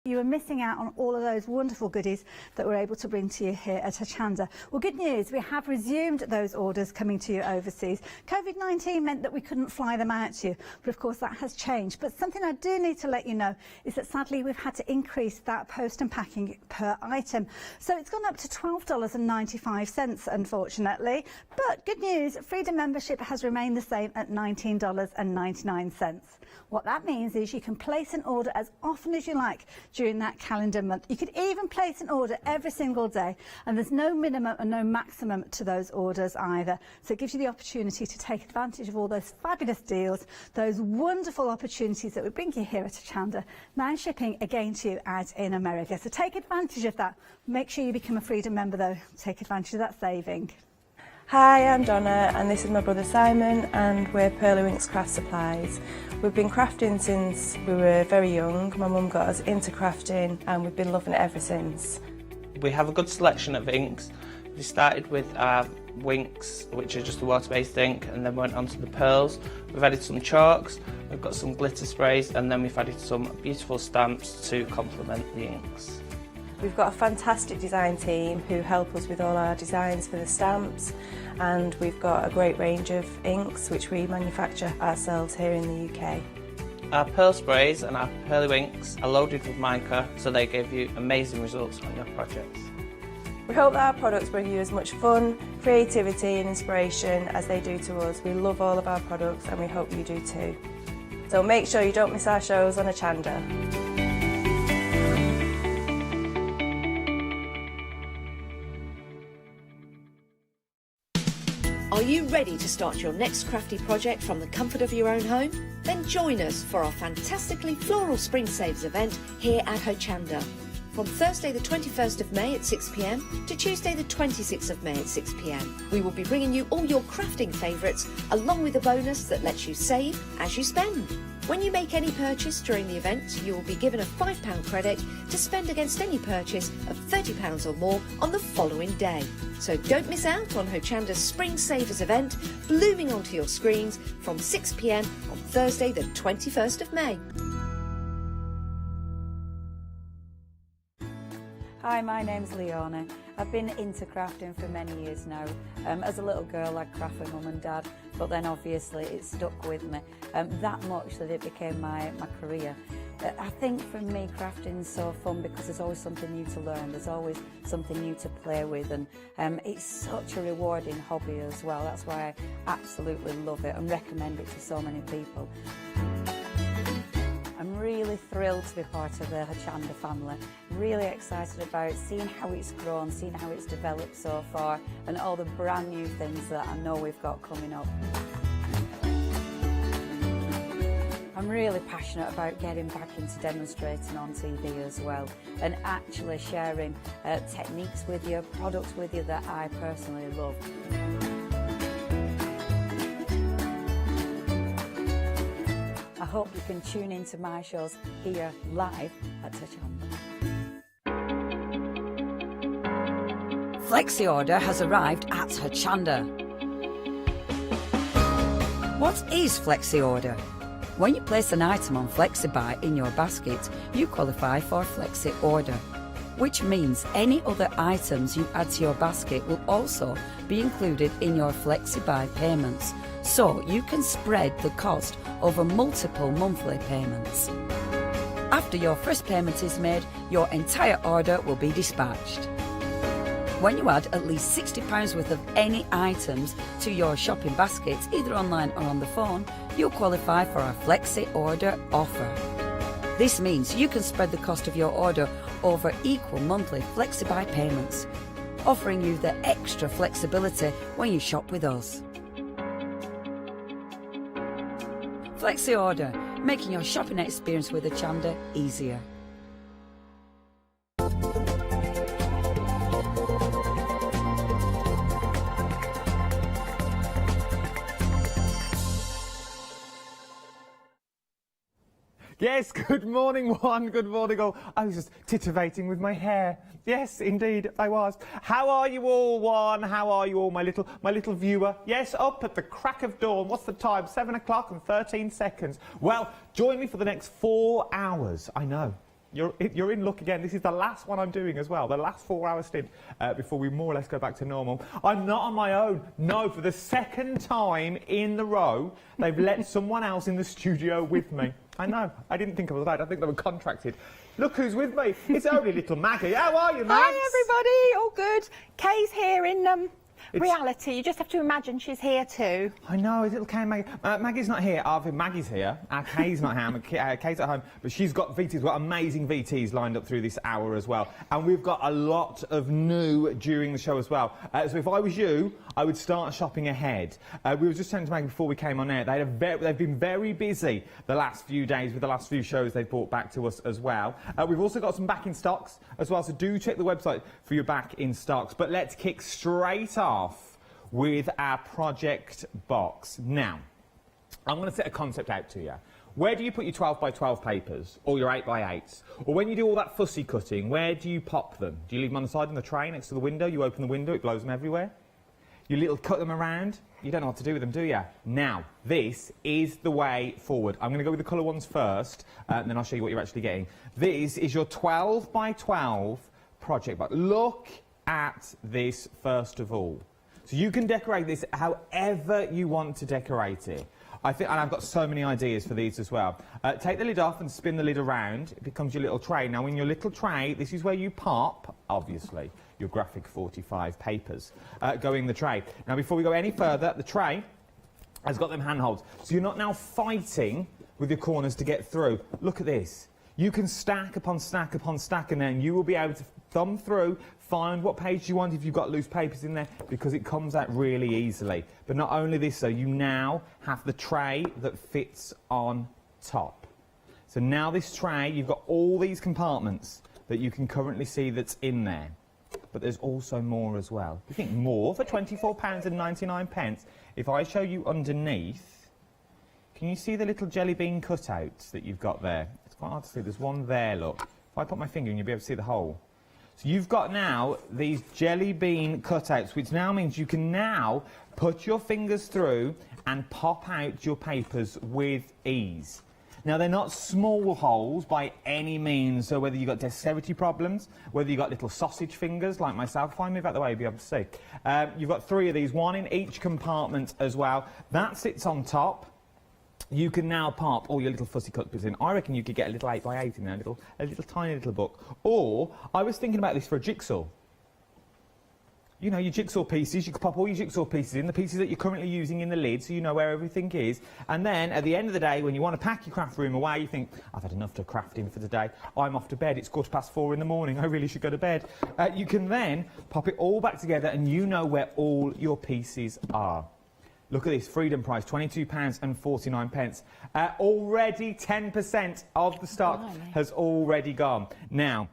You were missing out on all of those wonderful goodies that we're able to bring to you here at Hochanda. Well, good news, we have resumed those orders coming to you overseas. COVID-19 meant that we couldn't fly them out to you, but of course that has changed. But something I do need to let you know is that sadly we've had to increase that post and packing per item. So it's gone up to $12.95, unfortunately. But good news, Freedom membership has remained the same at $19.99. What that means is you can place an order as often as you like during that calendar month. You could even place an order every single day, and there's no minimum and no maximum to those orders either. So it gives you the opportunity to take advantage of all those fabulous deals, those wonderful opportunities that we bring you here at Hochanda, now shipping again to you out in America. So take advantage of that. Make sure you become a Freedom member though. Take advantage of that saving. Hi, I'm Donna and this is my brother Simon and we're Pearly Winks Craft Supplies. We've been crafting since we were very young. My mum got us into crafting and we've been loving it ever since. We have a good selection of inks. We started with our winks, which are just a water-based ink, and then went on to the pearls. We've added some chalks, we've got some glitter sprays, and then we've added some beautiful stamps to complement the inks. We've got a fantastic design team who help us with all our designs for the stamps, and we've got a great range of inks which we manufacture ourselves here in the UK. Our pearl sprays and our pearly winks are loaded with mica, so they give you amazing results on your projects. We hope that our products bring you as much fun, creativity and inspiration as they do to us. We love all of our products and we hope you do too. So make sure you don't miss our shows on Hochanda. Are you ready to start your next crafty project from the comfort of your own home? Then join us for our fantastically floral Spring Saves event here at Hochanda. From Thursday the 21st of May at 6 p.m. to Tuesday the 26th of May at 6 p.m. We will be bringing you all your crafting favourites along with a bonus that lets you save as you spend. When you make any purchase during the event, you will be given a £5 credit to spend against any purchase of £30 or more on the following day. So don't miss out on Hochanda's Spring Savers event, blooming onto your screens from 6 p.m. on Thursday the 21st of May. Hi, my name's Leona. I've been into crafting for many years now. As a little girl I'd craft with mum and dad, but then obviously it stuck with me that much that it became my career. I think for me crafting's so fun because there's always something new to learn, there's always something new to play with, and it's such a rewarding hobby as well. That's why I absolutely love it and recommend it to so many people. I'm really thrilled to be part of the Hochanda family, really excited about seeing how it's grown, seeing how it's developed so far, and all the brand new things that I know we've got coming up. I'm really passionate about getting back into demonstrating on TV as well, and actually sharing techniques with you, products with you that I personally love. I hope you can tune into my shows here live at Hochanda. Flexi-order has arrived at Hochanda. What is Flexi-order? When you place an item on FlexiBuy in your basket, you qualify for Flexi-order, which means any other items you add to your basket will also be included in your FlexiBuy payments, so you can spread the cost over multiple monthly payments. After your first payment is made, your entire order will be dispatched. When you add at least £60 worth of any items to your shopping basket, either online or on the phone, you'll qualify for our Flexi-order offer. This means you can spread the cost of your order over equal monthly FlexiBuy payments, offering you the extra flexibility when you shop with us. Flexi-order, making your shopping experience with Hochanda easier. Yes, good morning one, good morning all. I was just titivating with my hair. Yes, indeed, I was. How are you all, one? How are you all, my little viewer? Yes, up at the crack of dawn. What's the time? 7 o'clock and 13 seconds. Well, join me for the next 4 hours. I know. You're in luck again. This is the last one I'm doing as well, the last 4-hour stint before we more or less go back to normal. I'm not on my own. No, for the second time in the row, they've let someone else in the studio with me. I know. I didn't think I was allowed. I think they were contracted. Look who's with me. It's only little Maggie. How are you, Mags? Hi, everybody. All good. Kay's here in reality. You just have to imagine she's here too. I know, is little Kay and Maggie. Maggie's not here. Maggie's here. Kay's not here. Kay's at home. But she's got VTs. We've got amazing VTs lined up through this hour as well. And we've got a lot of new during the show as well. So if I was you, I would start shopping ahead. We were just saying to Maggie before we came on air, they've been very busy the last few days with the last few shows they've brought back to us as well. We've also got some back in stocks as well, so do check the website for your back in stocks. But let's kick straight off with our project box. Now, I'm going to set a concept out to you. Where do you put your 12 by 12 papers or your 8 by 8s? Or when you do all that fussy cutting, where do you pop them? Do you leave them on the side in the tray next to the window? You open the window, it blows them everywhere? You little cut them around? You don't know what to do with them, do you? Now, this is the way forward. I'm going to go with the colour ones first, and then I'll show you what you're actually getting. This is your 12 by 12 project box. Look at this first of all. So you can decorate this however you want to decorate it. And I've got so many ideas for these as well. Take the lid off and spin the lid around. It becomes your little tray. Now, in your little tray, this is where you pop, obviously, your graphic 45 papers going in the tray. Now, before we go any further, the tray has got them handholds. So you're not now fighting with your corners to get through. Look at this. You can stack upon stack upon stack, and then you will be able to thumb through, find what page you want if you've got loose papers in there, because it comes out really easily. But not only this, though, you now have the tray that fits on top. So now this tray, you've got all these compartments that you can currently see that's in there. But there's also more as well. You think more for £24.99? If I show you underneath, can you see the little jelly bean cutouts that you've got there? It's quite hard to see. There's one there, look. If I put my finger in, you'll be able to see the hole. So you've got now these jelly bean cutouts, which now means you can now put your fingers through and pop out your papers with ease. Now, they're not small holes by any means, so whether you've got dexterity problems, whether you've got little sausage fingers like myself, if I move out the way, you'll be able to see. You've got 3 of these, 1 in each compartment as well. That sits on top. You can now pop all your little fussy cut bits in. I reckon you could get a little 8 by 8 in there, a little tiny little book. Or, I was thinking about this for a jigsaw. You know, your jigsaw pieces, you could pop all your jigsaw pieces in, the pieces that you're currently using in the lid, so you know where everything is. And then, at the end of the day, when you want to pack your craft room away, you think, I've had enough to craft in for the day, I'm off to bed, it's 4:15 in the morning, I really should go to bed. You can then pop it all back together and you know where all your pieces are. Look at this, freedom price, £22.49. Already 10% of the stock has already gone. Now,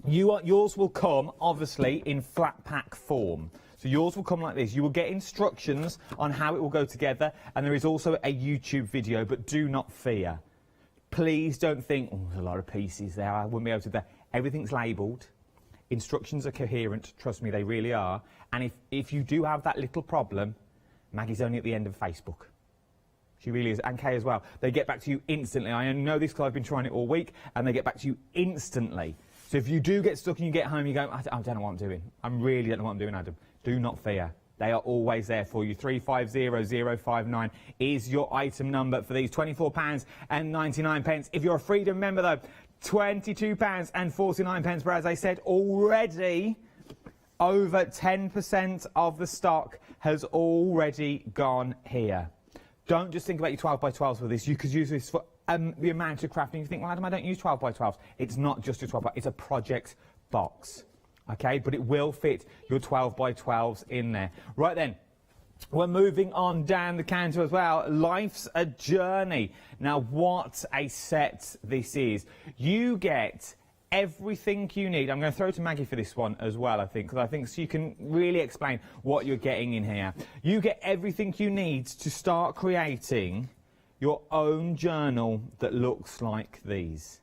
yours will come, obviously, in flat pack form. So yours will come like this. You will get instructions on how it will go together, and there is also a YouTube video, but do not fear. Please don't think, oh, there's a lot of pieces there, I wouldn't be able to do that. Everything's labelled. Instructions are coherent, trust me, they really are. And if you do have that little problem, Maggie's only at the end of Facebook. She really is, and Kay as well. They get back to you instantly. I know this because I've been trying it all week, and they get back to you instantly. So if you do get stuck and you get home, you go, I don't know what I'm doing. I really don't know what I'm doing, Adam. Do not fear. They are always there for you. 350059 is your item number for these £24.99. If you're a Freedom member, though, £22.49. But as I said already, over 10% of the stock has already gone here. Don't just think about your 12 by 12s for this. You could use this for the amount of crafting. You think, well, Adam, I don't use 12 by 12s. It's not just a 12 by, it's a project box. Okay, but it will fit your 12 by 12s in there. Right then, we're moving on down the counter as well. Life's a journey. Now, what a set this is. You get everything you need. I'm going to throw to Maggie for this one as well, I think, because I think so you can really explain what you're getting in here. You get everything you need to start creating your own journal that looks like these.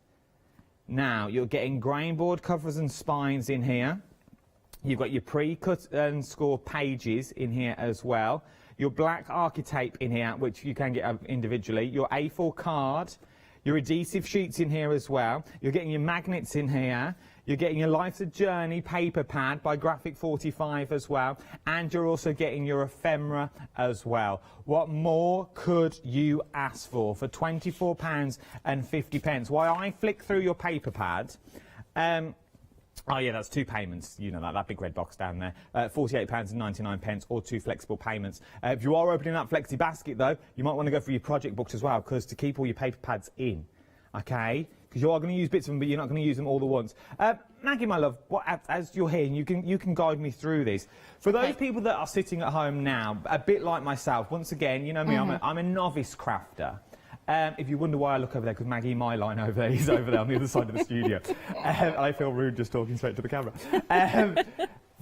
Now, you're getting grain board covers and spines in here. You've got your pre-cut and score pages in here as well. Your black architape in here, which you can get individually. Your A4 card. your adhesive sheets in here as well. You're getting your magnets in here. You're getting your Life's a Journey paper pad by Graphic 45 as well. And you're also getting your ephemera as well. What more could you ask for £24.50? Why, I flick through your paper pad. Oh yeah, that's 2 payments, you know, that big red box down there. £48.99 or 2 flexible payments. If you are opening that flexi basket though, you might want to go for your project books as well, because to keep all your paper pads in, okay? Because you are going to use bits of them, but you're not going to use them all at once. Maggie, my love, as you're here, you can guide me through this. For those people that are sitting at home now, a bit like myself, once again, you know me, I'm a novice crafter. If you wonder why I look over there, because Maggie, my line over there, he's over there on the other side of the studio. I feel rude just talking straight to the camera.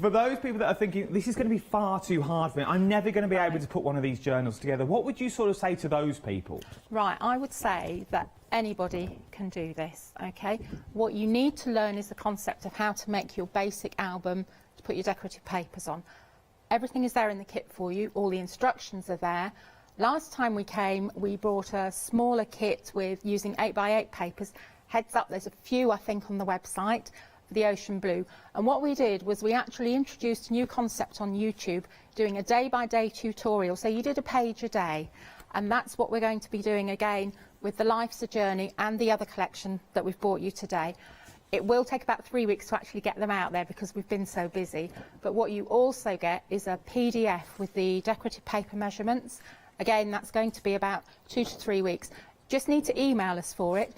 For those people that are thinking, this is going to be far too hard for me, I'm never going to be able to put one of these journals together, what would you sort of say to those people? Right, I would say that anybody can do this, okay? What you need to learn is the concept of how to make your basic album to put your decorative papers on. Everything is there in the kit for you, all the instructions are there. Last time we came, we brought a smaller kit with using 8x8 papers. Heads up, there's a few, I think, on the website for the ocean blue. And what we did was we actually introduced a new concept on YouTube, doing a day-by-day tutorial. So you did a page a day. And that's what we're going to be doing again with the Life's a Journey and the other collection that we've brought you today. It will take about 3 weeks to actually get them out there because we've been so busy. But what you also get is a PDF with the decorative paper measurements. Again, that's going to be about 2 to 3 weeks. Just need to email us for it.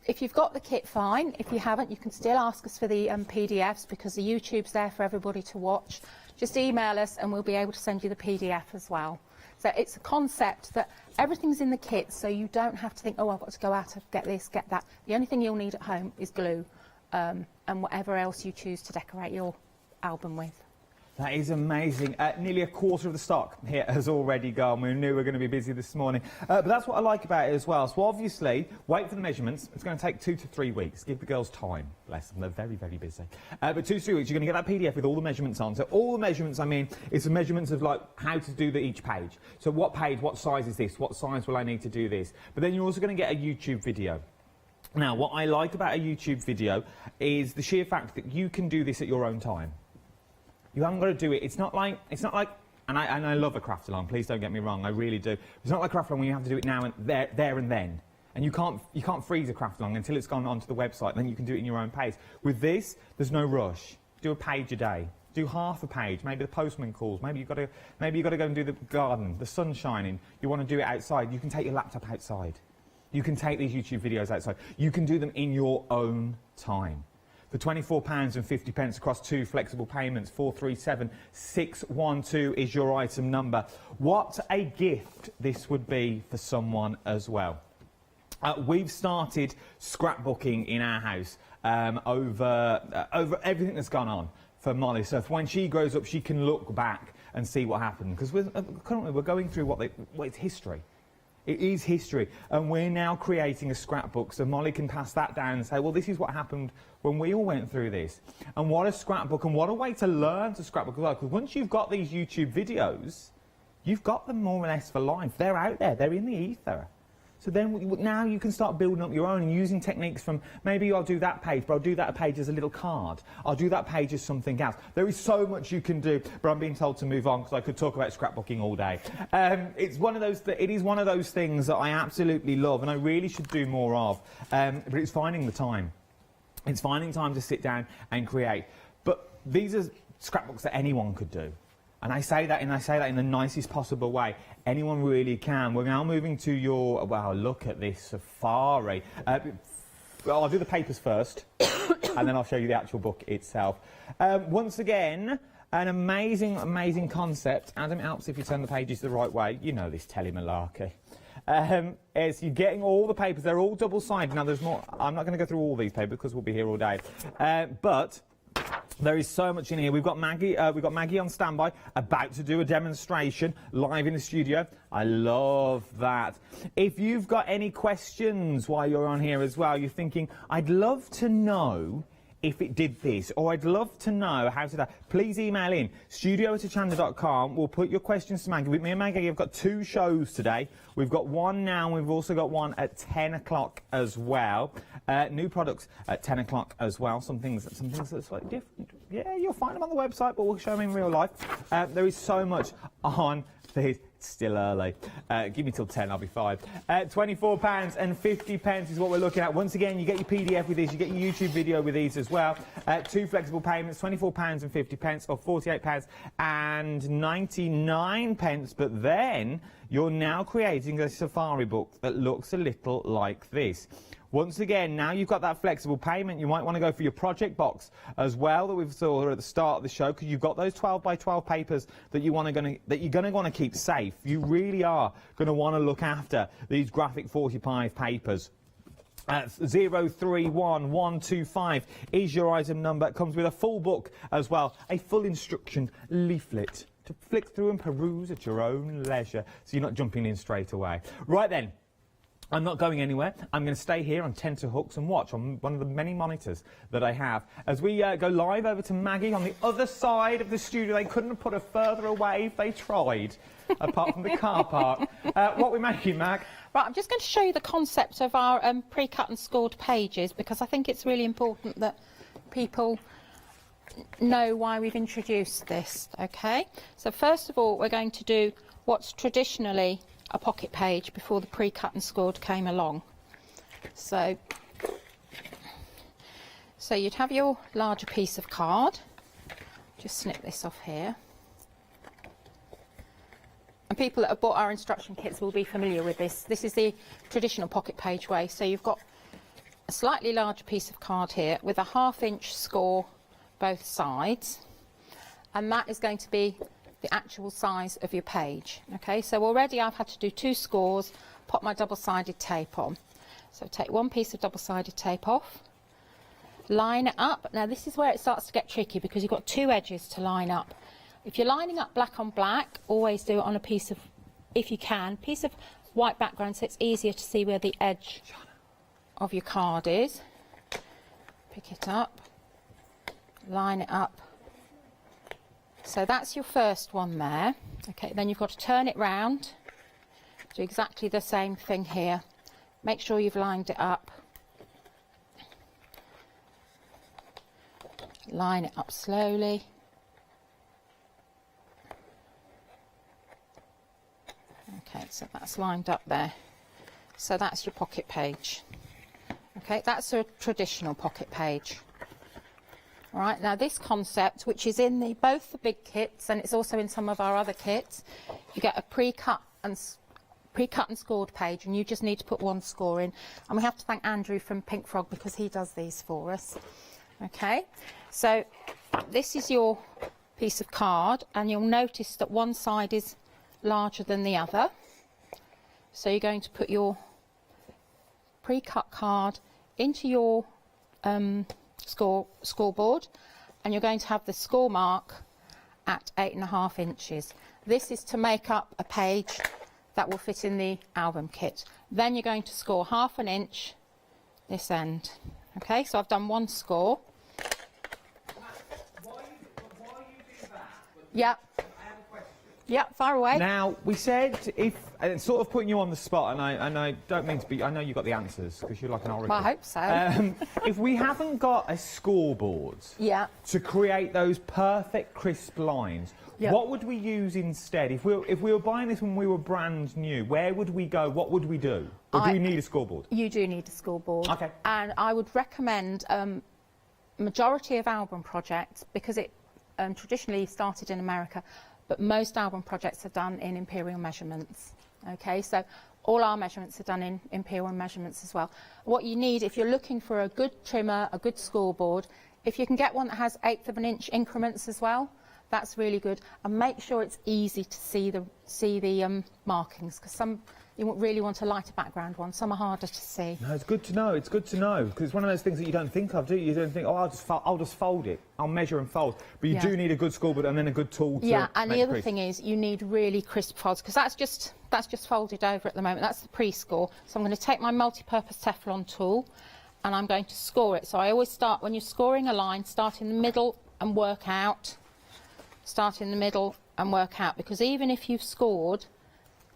If you've got the kit, fine. If you haven't, you can still ask us for the PDFs because the YouTube's there for everybody to watch. Just email us and we'll be able to send you the PDF as well. So it's a concept that everything's in the kit, so you don't have to think, oh, I've got to go out and get this, get that. The only thing you'll need at home is glue and whatever else you choose to decorate your album with. That is amazing. Nearly a quarter of the stock here has already gone. We knew we were going to be busy this morning. But that's what I like about it as well. So obviously, wait for the measurements. It's going to take 2 to 3 weeks. Give the girls time. Bless them. They're very, very busy. But 2 to 3 weeks, you're going to get that PDF with all the measurements on. So all the measurements, I mean, it's the measurements of, like, how to do each page. So what page, what size is this? What size will I need to do this? But then you're also going to get a YouTube video. Now, what I like about a YouTube video is the sheer fact that you can do this at your own time. You haven't got to do it. It's not like, and I love a craft along. Please don't get me wrong. I really do. It's not like craft along when you have to do it now and there and then. And you can't freeze a craft along until it's gone onto the website. Then you can do it in your own pace. With this, there's no rush. Do a page a day. Do half a page. Maybe the postman calls. Maybe you've got to go and do the garden. The sun's shining. You want to do it outside. You can take your laptop outside. You can take these YouTube videos outside. You can do them in your own time. For £24.50 across 2 flexible payments, 437612 is your item number. What a gift this would be for someone as well. We've started scrapbooking in our house over everything that's gone on for Molly. So when she grows up, she can look back and see what happened. Because currently we're going through it's history. It is history, and we're now creating a scrapbook so Molly can pass that down and say, well, this is what happened when we all went through this. And what a scrapbook, and what a way to learn to scrapbook as well, because once you've got these YouTube videos, you've got them more or less for life. They're out there, they're in the ether. So then now you can start building up your own and using techniques from, maybe I'll do that page, but I'll do that page as a little card. I'll do that page as something else. There is so much you can do, but I'm being told to move on because I could talk about scrapbooking all day. It is one of those things that I absolutely love and I really should do more of, but it's finding the time. It's finding time to sit down and create. But these are scrapbooks that anyone could do. And I say that in the nicest possible way. Anyone really can. We're now moving to your, wow, look at this safari. I'll do the papers first, and then I'll show you the actual book itself. Once again, an amazing, amazing concept. Adam, it helps if you turn the pages the right way. You know this telemalarkey. Is you're getting all the papers. They're all double-sided. Now, there's more. I'm not going to go through all these papers because we'll be here all day. But there is so much in here. We've got Maggie on standby, about to do a demonstration live in the studio. I love that. If you've got any questions while you're on here as well, you're thinking, I'd love to know if it did this, or I'd love to know how to do that, please email in studio@hochanda.com. We'll put your questions to Maggie. With me and Maggie, I've got 2 shows today. We've got one now, and we've also got one at 10 o'clock as well. New products at 10 o'clock as well. Some things that are slightly different. Yeah, you'll find them on the website, but we'll show them in real life. There is so much on this. It's still early. Give me till 10, I'll be fine. £24.50 is what we're looking at. Once again, you get your PDF with these, you get your YouTube video with these as well. 2 flexible payments, £24.50 or £48.99. But then you're now creating a safari book that looks a little like this. Once again, now you've got that flexible payment, you might want to go for your project box as well that we saw at the start of the show, because you've got those 12 by 12 papers that you're going to want to keep safe. You really are going to want to look after these graphic 45 papers. 031125 is your item number. It comes with a full book as well, a full instruction leaflet to flick through and peruse at your own leisure, so you're not jumping in straight away. Right then. I'm not going anywhere. I'm going to stay here on 10 to Hooks and watch on one of the many monitors that I have as we go live over to Maggie on the other side of the studio. They couldn't have put her further away if they tried, apart from the car park. What we're making, Mag? Right, I'm just going to show you the concept of our pre-cut and scored pages, because I think it's really important that people know why we've introduced this, okay? So first of all, we're going to do what's traditionally a pocket page before the pre-cut and scored came along. So you'd have your larger piece of card. Just snip this off here. And people that have bought our instruction kits will be familiar with this. This is the traditional pocket page way. So you've got a slightly larger piece of card here with a 1/2 inch score both sides, and that is going to be the actual size of your page. Okay, so already I've had to do 2 scores, pop my double-sided tape on. So take one piece of double-sided tape off, line it up. Now this is where it starts to get tricky, because you've got 2 edges to line up. If you're lining up black on black, always do it on a piece of, if you can, piece of white background, so it's easier to see where the edge of your card is. Pick it up, line it up. So that's your first one there. Okay, then you've got to turn it round, do exactly the same thing here. Make sure you've lined it up. Line it up slowly. Okay, so that's lined up there. So that's your pocket page. Okay, that's a traditional pocket page. All right, now this concept, which is in both the big kits and it's also in some of our other kits, you get a pre-cut and scored page, and you just need to put 1 score in. And we have to thank Andrew from Pink Frog, because he does these for us. Okay, so this is your piece of card, and you'll notice that one side is larger than the other. So you're going to put your pre-cut card into your scoreboard, and you're going to have the score mark at 8.5 inches. This is to make up a page that will fit in the album kit. Then you're going to score 1/2 inch this end. Okay, so I've done 1 score. Yeah. Yeah, far away. Now, we said if, and it's sort of putting you on the spot, and I don't mean to be, I know you've got the answers, because you're like an oracle. Well, I hope so. If we haven't got a scoreboard to create those perfect crisp lines, what would we use instead? If we were buying this when we were brand new, where would we go? What would we do? Or do we need a scoreboard? You do need a scoreboard. Okay. And I would recommend majority of album projects, because it traditionally started in America, but most album projects are done in imperial measurements. Okay, so all our measurements are done in imperial measurements as well. What you need, if you're looking for a good trimmer, a good scoreboard, if you can get one that has 1/8 of an inch increments as well, that's really good. And make sure it's easy to see the markings, because some you really want a lighter background one. Some are harder to see. No, it's good to know. It's good to know, because it's one of those things that you don't think of, do you? You don't think, oh, I'll just fold it. I'll measure and fold. But you do need a good scoreboard and then a good tool to and the other thing is you need really crisp folds, because that's just folded over at the moment. That's the pre-score. So I'm going to take my multi-purpose Teflon tool, and I'm going to score it. So I always start, when you're scoring a line, start in the middle and work out. Start in the middle and work out, because even if you've scored,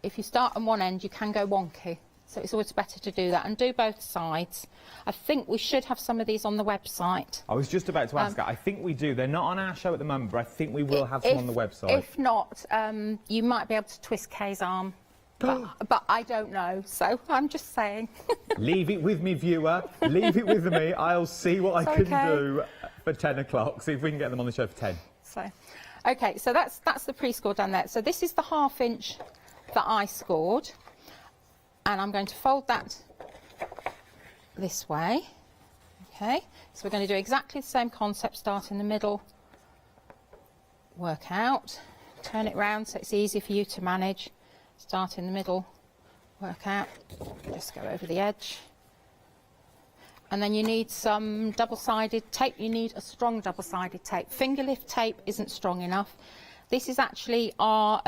if you start on one end, you can go wonky. So it's always better to do that, and do both sides. I think we should have some of these on the website. I was just about to ask that. I think we do. They're not on our show at the moment, but I think we will have some on the website. If not, you might be able to twist Kay's arm. But I don't know, so I'm just saying. Leave it with me, viewer. Leave it with me. I'll see what I can do for 10 o'clock. See if we can get them on the show for 10. So, okay, so that's the pre-score done there. So this is the 1/2 inch that I scored, and I'm going to fold that this way. Okay, so we're going to do exactly the same concept. Start in the middle, work out, turn it round so it's easy for you to manage. Start in the middle, work out, just go over the edge. And then you need some double-sided tape. You need a strong double-sided tape. Finger lift tape isn't strong enough. This is actually our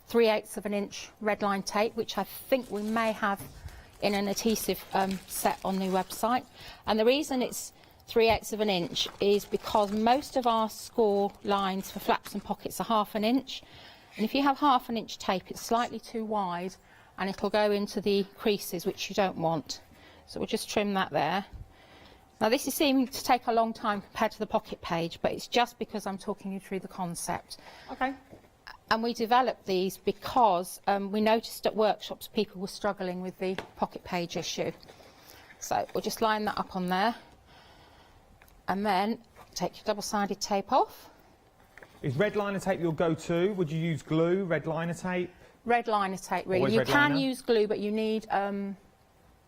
3/8 of an inch red line tape, which I think we may have in an adhesive set on the website. And the reason it's 3/8 of an inch is because most of our score lines for flaps and pockets are 1/2 inch. And if you have 1/2 inch tape, it's slightly too wide and it'll go into the creases, which you don't want. So we'll just trim that there. Now this is seeming to take a long time compared to the pocket page, but it's just because I'm talking you through the concept. Okay. And we developed these because we noticed at workshops people were struggling with the pocket page issue. So we'll just line that up on there. And then take your double-sided tape off. Is red liner tape your go-to? Would you use glue, red liner tape? Red liner tape, really. Always You red can liner? use glue, but you need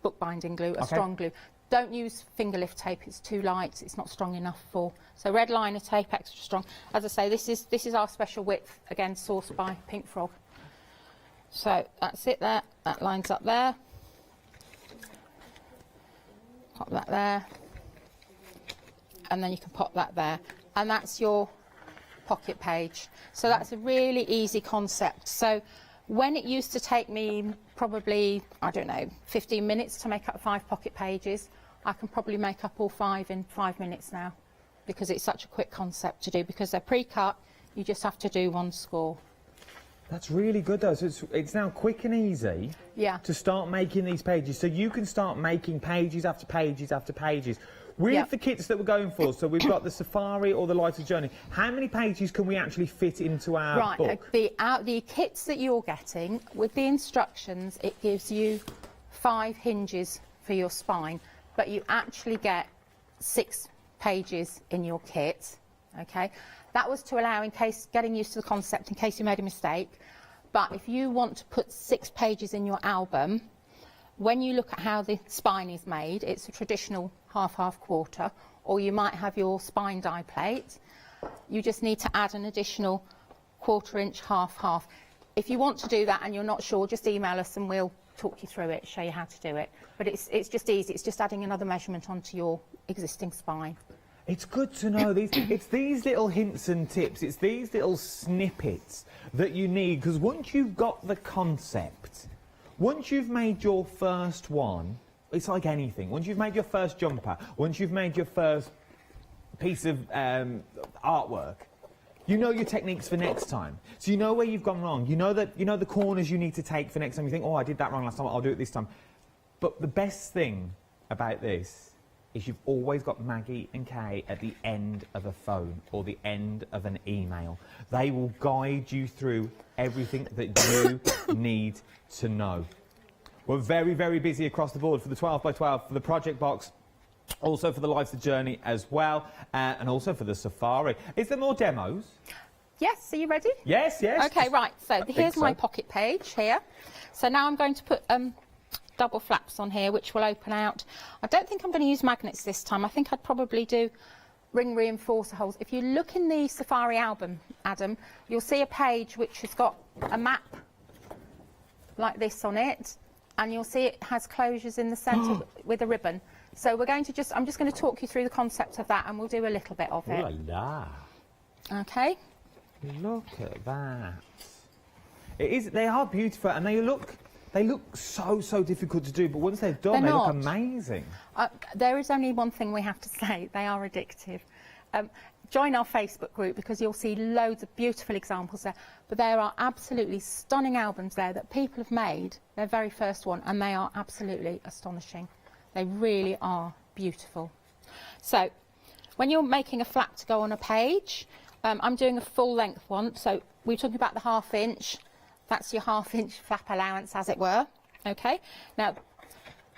bookbinding glue, a strong glue. Don't use finger lift tape, it's too light, it's not strong enough for. So red liner tape, extra strong. As I say, this is our special width, again sourced by Pink Frog. So that's it there, that lines up there. Pop that there. And then you can pop that there. And that's your pocket page. So that's a really easy concept. So when it used to take me probably, I don't know, 15 minutes to make up 5 pocket pages, I can probably make up all 5 in 5 minutes now, because it's such a quick concept to do, because they're pre-cut, you just have to do one score. That's really good though. So it's now quick and easy to start making these pages. So you can start making pages after pages after pages. With the kits that we're going for, so we've got the Safari or the Lighter Journey, how many pages can we actually fit into our book? The kits that you're getting, with the instructions, it gives you 5 hinges for your spine, but you actually get 6 pages in your kit, okay? That was to allow, in case, getting used to the concept, in case you made a mistake. But if you want to put 6 pages in your album, when you look at how the spine is made, it's a traditional half-half quarter, or you might have your spine die plate. You just need to add an additional 1/4 inch half-half. If you want to do that and you're not sure, just email us and we'll talk you through it, show you how to do it. But it's just easy, it's just adding another measurement onto your existing spine. It's good to know these. It's these little hints and tips. It's these little snippets that you need, because once you've got the concept, once you've made your first one, it's like anything. Once you've made your first jumper, once you've made your first piece of artwork, you know your techniques for next time. So you know where you've gone wrong. You know the corners you need to take for next time. You think, oh, I did that wrong last time, I'll do it this time. But the best thing about this is you've always got Maggie and Kay at the end of a phone or the end of an email. They will guide you through everything that you need to know. We're very, very busy across the board for the 12 by 12, for the project box, also for the Lighter Journey as well, and also for the Safari. Is there more demos? Yes, are you ready? Yes, yes. Okay, right, so here's my pocket page here. So now I'm going to put double flaps on here, which will open out. I don't think I'm going to use magnets this time. I think I'd probably do ring reinforcer holes. If you look in the Safari album, Adam, you'll see a page which has got a map like this on it, and you'll see it has closures in the centre with a ribbon. So we're going to I'm just going to talk you through the concept of that, and we'll do a little bit of it. Ooh la la. Okay. Look at that. They are beautiful, and they look they look so difficult to do, but once they're done, They're they look not. amazing. There is only one thing we have to say: they are addictive. Join our Facebook group because you'll see loads of beautiful examples there. But there are absolutely stunning albums there that people have made, their very first one, and they are absolutely astonishing. They really are beautiful. So, when you're making a flap to go on a page, I'm doing a full length one. So, we're talking about the 1/2 inch. That's your 1/2 inch flap allowance, as it were. Okay. Now,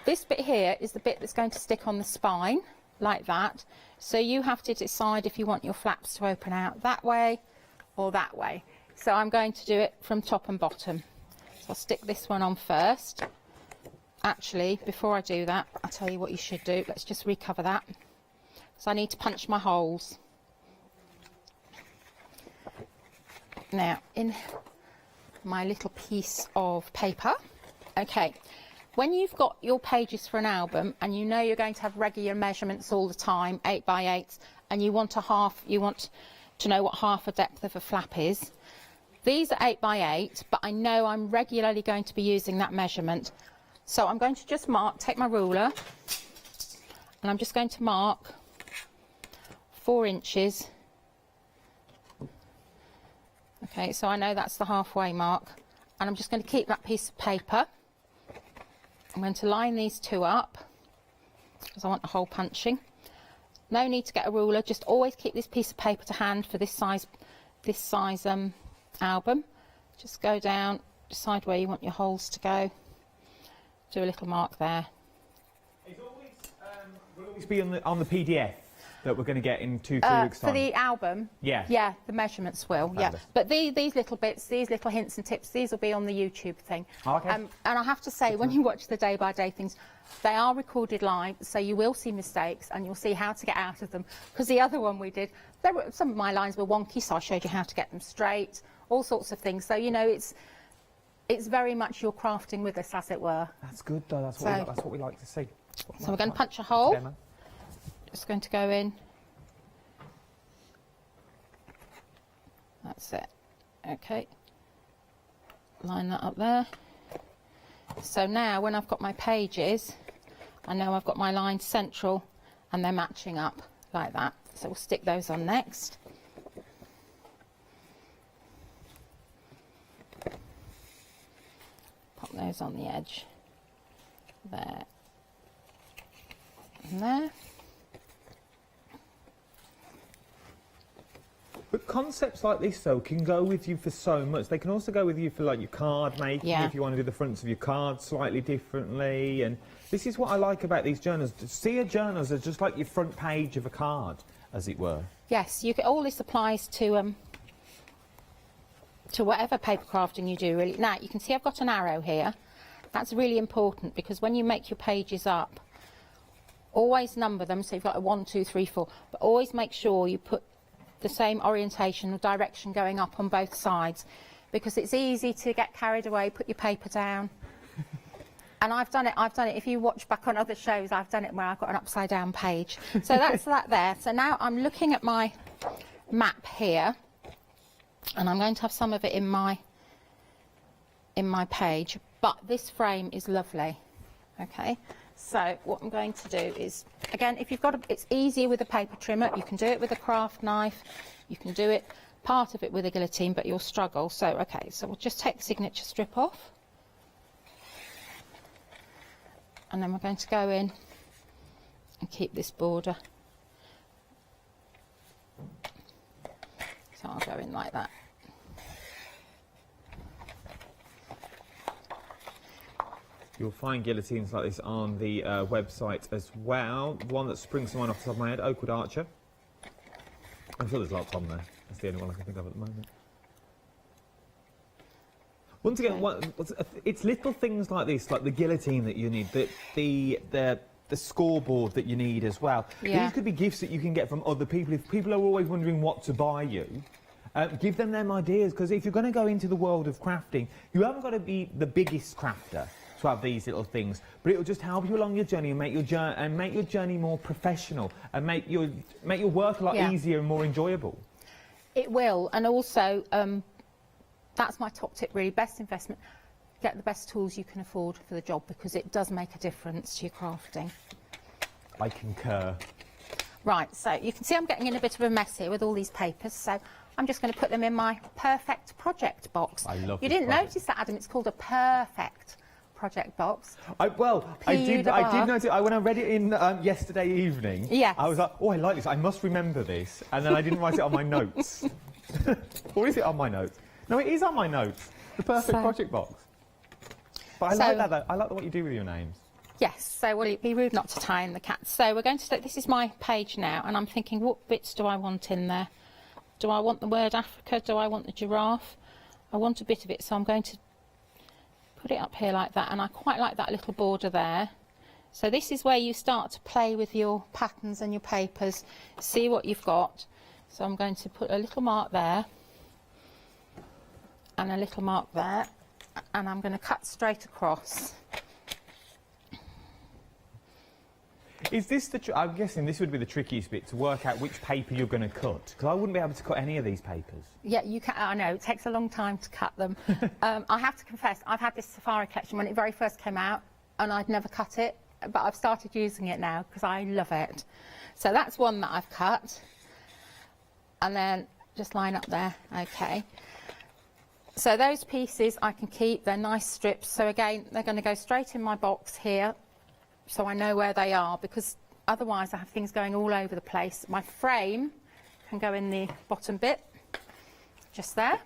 this bit here is the bit that's going to stick on the spine, like that. So you have to decide if you want your flaps to open out that way or that way. So I'm going to do it from top and bottom. So I'll stick this one on first. Actually, before I do that, I'll tell you what you should do. Let's just recover that. So I need to punch my holes. Now, in my little piece of paper, okay, when you've got your pages for an album and you know you're going to have regular measurements all the time, 8 by 8, and you want to know what half a depth of a flap is. These are 8 by 8, but I know I'm regularly going to be using that measurement. So I'm going to just take my ruler, and I'm just going to mark 4 inches. Okay, so I know that's the halfway mark, and I'm just going to keep that piece of paper. I'm going to line these two up because I want the hole punching. No need to get a ruler, just always keep this piece of paper to hand for this size album. Just go down, decide where you want your holes to go, do a little mark there. Will always be on the PDF that we're going to get in 2-3 weeks' time. For the album? Yeah, the measurements will, yeah. But these little bits, these little hints and tips, these will be on the YouTube thing. Oh, okay. And I have to say, when you watch the day-by-day things, they are recorded live, so you will see mistakes and you'll see how to get out of them. Because the other one we did, some of my lines were wonky, so I showed you how to get them straight, all sorts of things. So, you know, it's very much your crafting with us, as it were. That's good, though. That's what we like to see. So we're going to punch a hole. Just going to go in. That's it. Okay. Line that up there. So now when I've got my pages, I know I've got my lines central and they're matching up like that. So we'll stick those on next. Pop those on the edge. There. And there. But concepts like this, though, can go with you for so much. They can also go with you for, like, your card making, if you want to do the fronts of your cards slightly differently. And this is what I like about these journals. See a journal as just like your front page of a card, as it were. Yes, all this applies to whatever paper crafting you do, really. Now, you can see I've got an arrow here. That's really important because when you make your pages up, always number them. So you've got a 1, 2, 3, 4. But always make sure you put the same orientation or direction going up on both sides, because it's easy to get carried away, put your paper down. And I've done it, if you watch back on other shows, I've done it where I've got an upside down page. So that's that there. So now I'm looking at my map here, and I'm going to have some of it in my page, but this frame is lovely. Okay, so what I'm going to do is, again, if you've got it's easier with a paper trimmer. You can do it with a craft knife. You can do it, part of it with a guillotine, but you'll struggle. So, okay, so we'll just take the signature strip off. And then we're going to go in and keep this border. So I'll go in like that. You'll find guillotines like this on the website as well. The one that springs to mind off the top of my head, Oakwood Archer. I'm sure there's lots on there. That's the only one I can think of at the moment. Once again, it's little things like this, like the guillotine that you need, the scoreboard that you need as well. Yeah. These could be gifts that you can get from other people. If people are always wondering what to buy you, give them ideas, because if you're going to go into the world of crafting, you haven't got to be the biggest crafter to have these little things, but it'll just help you along your journey and make your journey more professional and make your work a lot easier and more enjoyable. It will, and also that's my top tip really, best investment. get the best tools you can afford for the job, because it does make a difference to your crafting. I concur. Right, so you can see I'm getting in a bit of a mess here with all these papers, so I'm just going to put them in my perfect project box. I love You this didn't project. notice that, Adam, it's called a perfect project box. I did notice. When I read it in yesterday evening, Yes. I was like, oh, I like this. I must remember this. And then I didn't write it on my notes. Or is it on my notes? No, it is on my notes. The perfect project box. But I like that, though. I like what you do with your names. Yes, so will it be rude not to tie in the cat? So we're going to start, this is my page now, and I'm thinking, what bits do I want in there? Do I want the word Africa? Do I want the giraffe? I want a bit of it, so I'm going to put it up here like that, and I quite like that little border there. So this is where you start to play with your patterns and your papers, see what you've got. So I'm going to put a little mark there, and a little mark there, and I'm going to cut straight across. Is this I'm guessing this would be the trickiest bit, to work out which paper you're going to cut, because I wouldn't be able to cut any of these papers. Yeah, you can. I know, it takes a long time to cut them. I have to confess, I've had this safari collection when it very first came out, and I'd never cut it, but I've started using it now because I love it. So that's one that I've cut, and then just line up there. Okay. So those pieces I can keep, they're nice strips. So again, they're going to go straight in my box here, so I know where they are, because otherwise I have things going all over the place. My frame can go in the bottom bit, just there.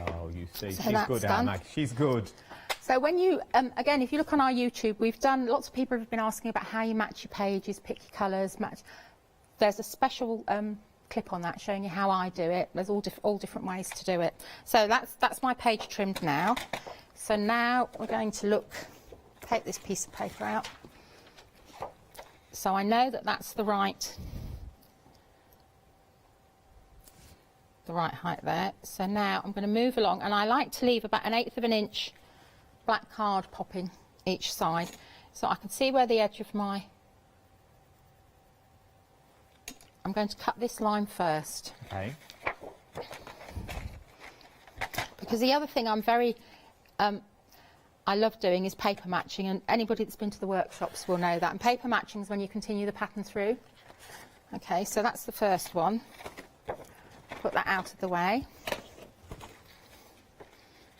Oh, you see, So she's that's good, done. Mag. She's good. So when you, again, if you look on our YouTube, we've done, lots of people have been asking about how you match your pages, pick your colours, match. There's a special clip on that showing you how I do it. There's all different ways to do it. So that's my page trimmed now. So now we're going to take this piece of paper out. So I know that that's the right height there. So now I'm going to move along, and I like to leave about 1/8 of an inch black card popping each side, so I can see where the edge of my... I'm going to cut this line first. Okay. Because the other thing I'm very... I love doing is paper matching, and anybody that's been to the workshops will know that. And paper matching is when you continue the pattern through. Okay, so that's the first one. Put that out of the way.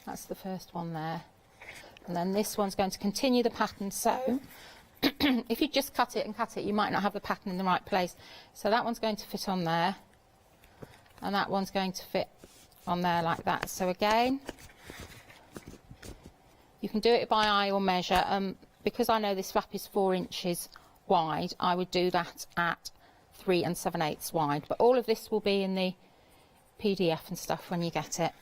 That's the first one there. And then this one's going to continue the pattern. So if you just cut it, you might not have the pattern in the right place. So that one's going to fit on there, and that one's going to fit on there like that. So again, you can do it by eye or measure. Because I know this flap is 4 inches wide, I would do that at 3 7/8 wide. But all of this will be in the PDF and stuff when you get it.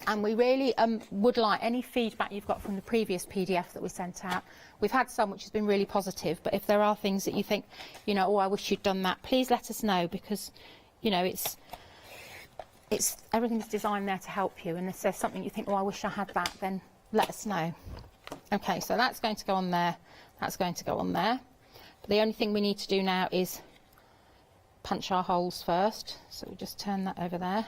And we really would like any feedback you've got from the previous PDF that we sent out. We've had some which has been really positive, but if there are things that you think, you know, oh, I wish you'd done that, please let us know, because, you know, it's everything's designed there to help you. And if there's something you think, oh, I wish I had that, then let us know. Okay, so that's going to go on there. That's going to go on there. But the only thing we need to do now is punch our holes first. So we'll just turn that over there.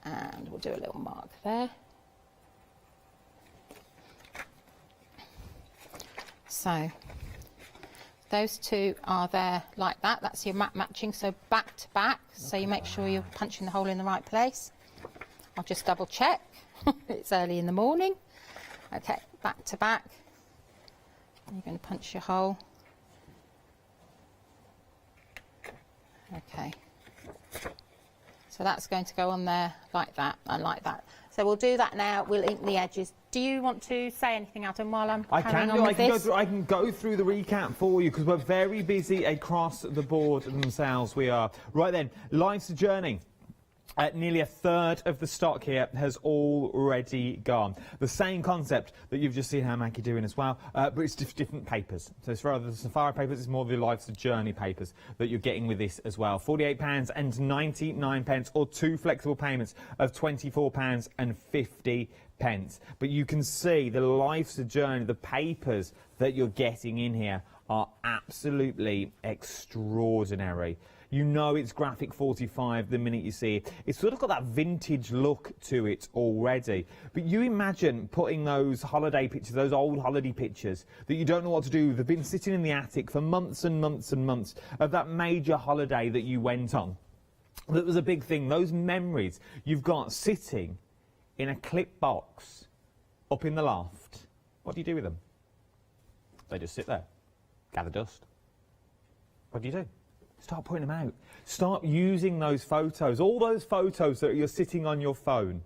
And we'll do a little mark there. So those two are there like that. That's your map matching, so back to back. So you make sure you're punching the hole in the right place. I'll just double check. It's early in the morning. Okay, back to back. You're going to punch your hole. Okay. So that's going to go on there like that and like that. So we'll do that now. We'll ink the edges. Do you want to say anything, Adam, while I'm carrying on with this? I can go through the recap for you, because we're very busy across the board themselves. We are. Right then, Life's a Journey. Nearly 1/3 of the stock here has already gone. The same concept that you've just seen how Maggie doing as well, but it's different papers. So it's rather the safari papers, it's more the Life's a Journey papers that you're getting with this as well. £48.99, or 2 flexible payments of £24.50. But you can see the Life's a Journey, the papers that you're getting in here are absolutely extraordinary. You know it's graphic 45 the minute you see it. It's sort of got that vintage look to it already. But you imagine putting those holiday pictures, those old holiday pictures that you don't know what to do. They've been sitting in the attic for months and months and months of that major holiday that you went on. That was a big thing. Those memories you've got sitting in a clip box up in the loft. What do you do with them? They just sit there, gather dust. What do you do? Start putting them out. Start using those photos, all those photos that you're sitting on your phone.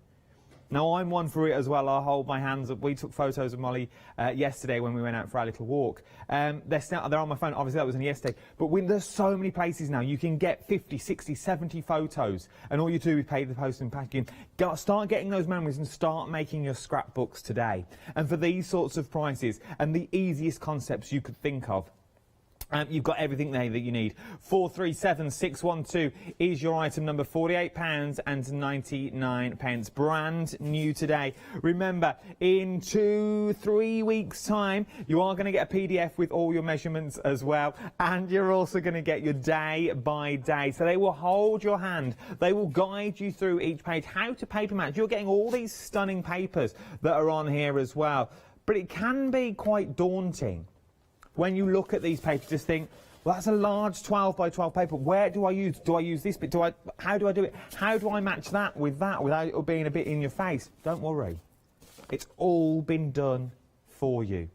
Now, I'm one for it as well. I'll hold my hands up. We took photos of Molly yesterday when we went out for our little walk. They're on my phone. Obviously, that was only yesterday. But there's so many places now. You can get 50, 60, 70 photos. And all you do is pay the post and packaging. Start getting those memories and start making your scrapbooks today. And for these sorts of prices and the easiest concepts you could think of, you've got everything there that you need. 437612 is your item number, £48.99. Brand new today. Remember, in 2-3 weeks' time, you are going to get a PDF with all your measurements as well. And you're also going to get your day by day. So they will hold your hand. They will guide you through each page, how to paper match. You're getting all these stunning papers that are on here as well. But it can be quite daunting. When you look at these papers, just think, well, that's a large 12 by 12 paper. Where do I use? Do I use this bit? How do I do it? How do I match that without it being a bit in your face? Don't worry. It's all been done for you.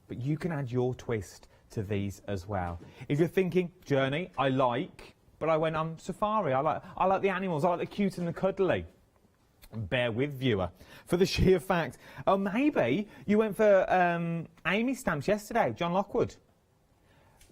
But you can add your twist to these as well. If you're thinking, Journey, I like, but I went on safari. I like the animals. I like the cute and the cuddly. Bear with, viewer, for the sheer fact, oh, maybe you went for Amy's stamps yesterday, John Lockwood.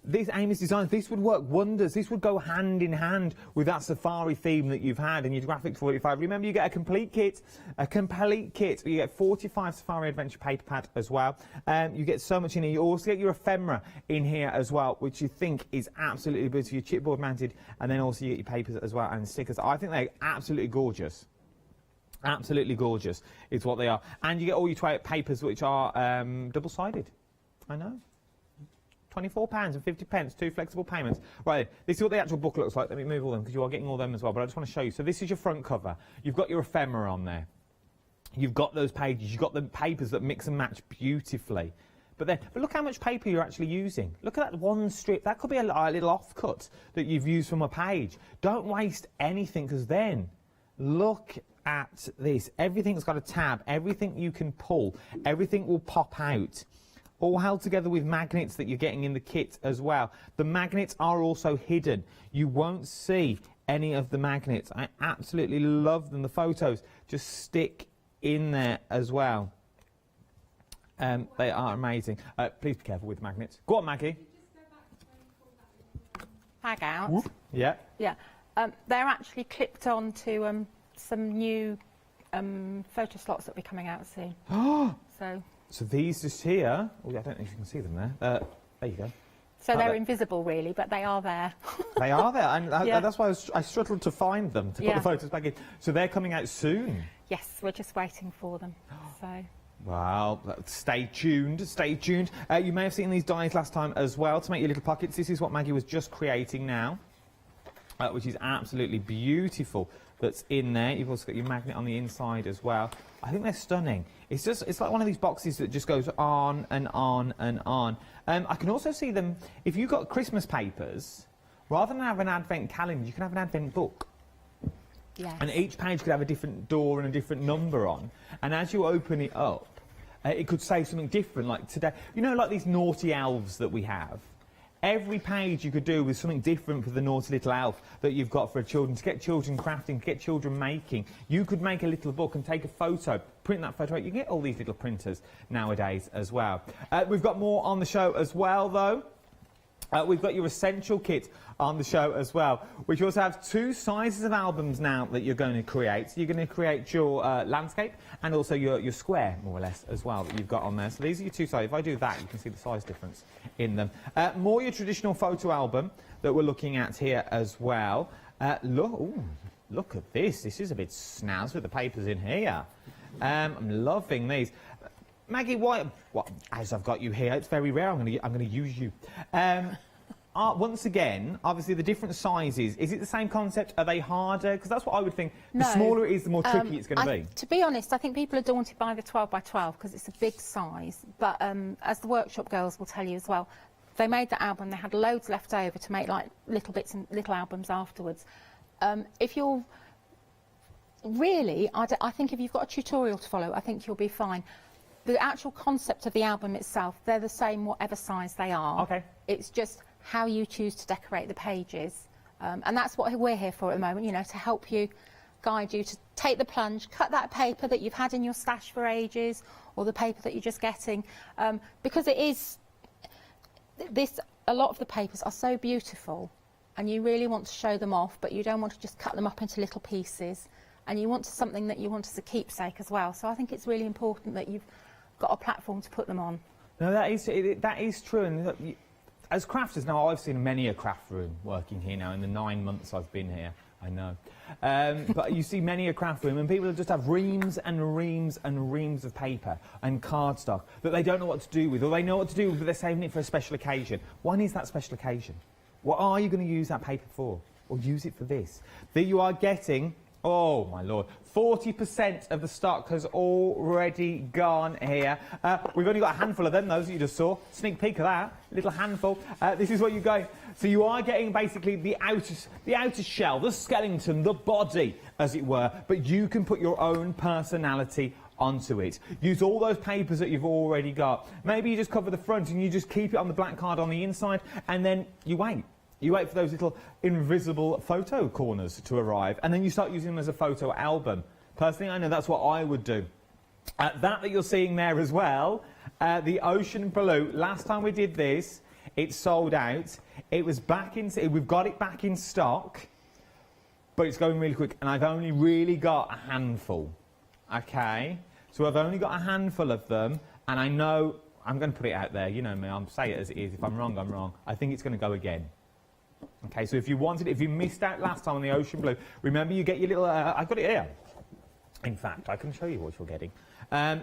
These Amy's designs, this would work wonders. This would go hand in hand with that safari theme that you've had in your graphic 45. Remember, you get a complete kit. You get 45 Safari Adventure paper pad as well. You get so much in here. You also get your ephemera in here as well, which you think is absolutely beautiful. Your chipboard mounted, and then also you get your papers as well and stickers. I think they're absolutely gorgeous. Absolutely gorgeous is what they are. And you get all your papers which are double-sided. I know. £24.50, 2 flexible payments. Right, this is what the actual book looks like. Let me move all them because you are getting all them as well. But I just want to show you. So this is your front cover. You've got your ephemera on there. You've got those pages. You've got the papers that mix and match beautifully. But look how much paper you're actually using. Look at that one strip. That could be a little offcut that you've used from a page. Don't waste anything, because then look at this. Everything's got a tab. Everything you can pull. Everything will pop out. All held together with magnets that you're getting in the kit as well. The magnets are also hidden. You won't see any of the magnets. I absolutely love them. The photos just stick in there as well. They are amazing. Please be careful with the magnets. Go on, Maggie. Tag out. Whoop. Yeah. Yeah. They're actually clipped on to some new photo slots that will be coming out soon. So these just here. Oh, I don't know if you can see them there. There you go. So they're invisible, really, but they are there. They are there, and yeah. that's why I struggled to find them, to put the photos back in. So they're coming out soon? Yes, we're just waiting for them. So. Well, stay tuned, stay tuned. You may have seen these dies last time as well to make your little pockets. This is what Maggie was just creating now, which is absolutely beautiful. That's in there. You've also got your magnet on the inside as well. I think they're stunning. It's like one of these boxes that just goes on and on and on. I can also see them, if you've got Christmas papers, rather than have an advent calendar, you can have an advent book. Yes. And each page could have a different door and a different number on. And as you open it up, it could say something different, like today. You know, like these naughty elves that we have? Every page you could do with something different for the naughty little elf that you've got for children, to get children crafting, to get children making. You could make a little book and take a photo, print that photo out. You can get all these little printers nowadays as well. We've got more on the show as well, though. We've got your essential kit on the show as well, which also have 2 sizes of albums now that you're going to create. So you're going to create your landscape and also your square, more or less, as well, that you've got on there. So these are your 2 sizes. If I do that, you can see the size difference in them. More your traditional photo album that we're looking at here as well. Look at this. This is a bit snazzy with the papers in here. I'm loving these. Maggie, why? Well, as I've got you here, it's very rare. I'm going to use you. Once again, obviously the different sizes. Is it the same concept? Are they harder? Because that's what I would think. The smaller it is, the more tricky it's going to be. To be honest, I think people are daunted by the 12 by 12 because it's a big size. But as the workshop girls will tell you as well, they made the album. They had loads left over to make like little bits and little albums afterwards. If you're really, I think if you've got a tutorial to follow, I think you'll be fine. The actual concept of the album itself, they're the same whatever size they are. Okay. It's just how you choose to decorate the pages. And that's what we're here for at the moment, you know, to help you, guide you to take the plunge, cut that paper that you've had in your stash for ages, or the paper that you're just getting. Because it is, a lot of the papers are so beautiful, and you really want to show them off, but you don't want to just cut them up into little pieces. And you want something that you want as a keepsake as well. So I think it's really important that you've got a platform to put them on. No, that is true. And look, as crafters now, I've seen many a craft room working here now in the 9 months I've been here. I know. But you see many a craft room, and people just have reams and reams and reams of paper and cardstock that they don't know what to do with, or they know what to do with, but they're saving it for a special occasion. When is that special occasion? What are you going to use that paper for? Or use it for this? That you are getting... Oh, my Lord. 40% of the stock has already gone here. We've only got a handful of them, those that you just saw. Sneak peek of that. Little handful. This is what you're going... So you are getting basically the outer shell, the skeleton, the body, as it were. But you can put your own personality onto it. Use all those papers that you've already got. Maybe you just cover the front and you just keep it on the black card on the inside, and then you wait. You wait for those little invisible photo corners to arrive, and then you start using them as a photo album. Personally, I know that's what I would do. That you're seeing there as well, the ocean blue. Last time we did this, it sold out. It was back in. We've got it back in stock, but it's going really quick, and I've only really got a handful. Okay, so I've only got a handful of them, and I know I'm going to put it out there. You know me. I'll say it as it is. If I'm wrong, I'm wrong. I think it's going to go again. Okay, so if you missed out last time on the ocean blue, remember you get your little, I've got it here. In fact, I can show you what you're getting.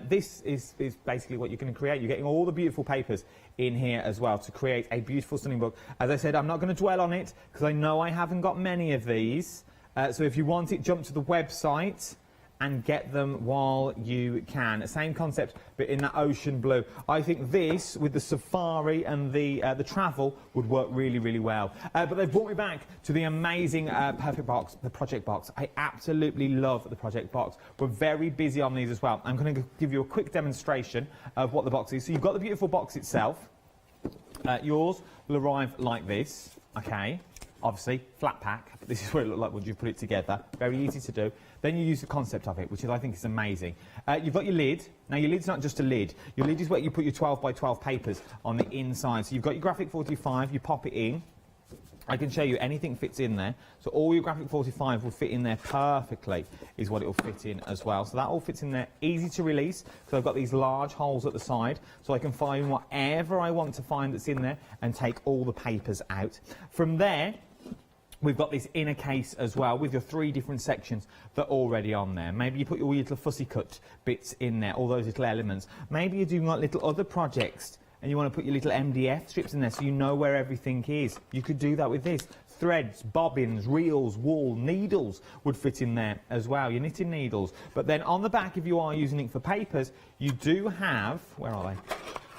This is basically what you're going to create. You're getting all the beautiful papers in here as well to create a beautiful stunning book. As I said, I'm not going to dwell on it because I know I haven't got many of these. So if you want it, jump to the website and get them while you can. Same concept, but in that ocean blue. I think this, with the safari and the travel, would work really, really well. But they've brought me back to the amazing Perfect Box, the Project Box. I absolutely love the Project Box. We're very busy on these as well. I'm going to give you a quick demonstration of what the box is. So you've got the beautiful box itself. Yours will arrive like this, okay? Obviously, flat pack. This is what it looked like when you put it together. Very easy to do. Then you use the concept of it, which I think is amazing. You've got your lid. Now, your lid's not just a lid. Your lid is where you put your 12 by 12 papers on the inside. So you've got your graphic 45, you pop it in. I can show you anything fits in there. So all your graphic 45 will fit in there perfectly, is what it will fit in as well. So that all fits in there. Easy to release, because I've got these large holes at the side, so I can find whatever I want to find that's in there and take all the papers out. From there, we've got this inner case as well with your 3 different sections that are already on there. Maybe you put all your little fussy cut bits in there, all those little elements. Maybe you're doing like little other projects and you want to put your little MDF strips in there so you know where everything is. You could do that with this. Threads, bobbins, reels, wool, needles would fit in there as well, your knitting needles. But then on the back, if you are using it for papers, you do have, where are they?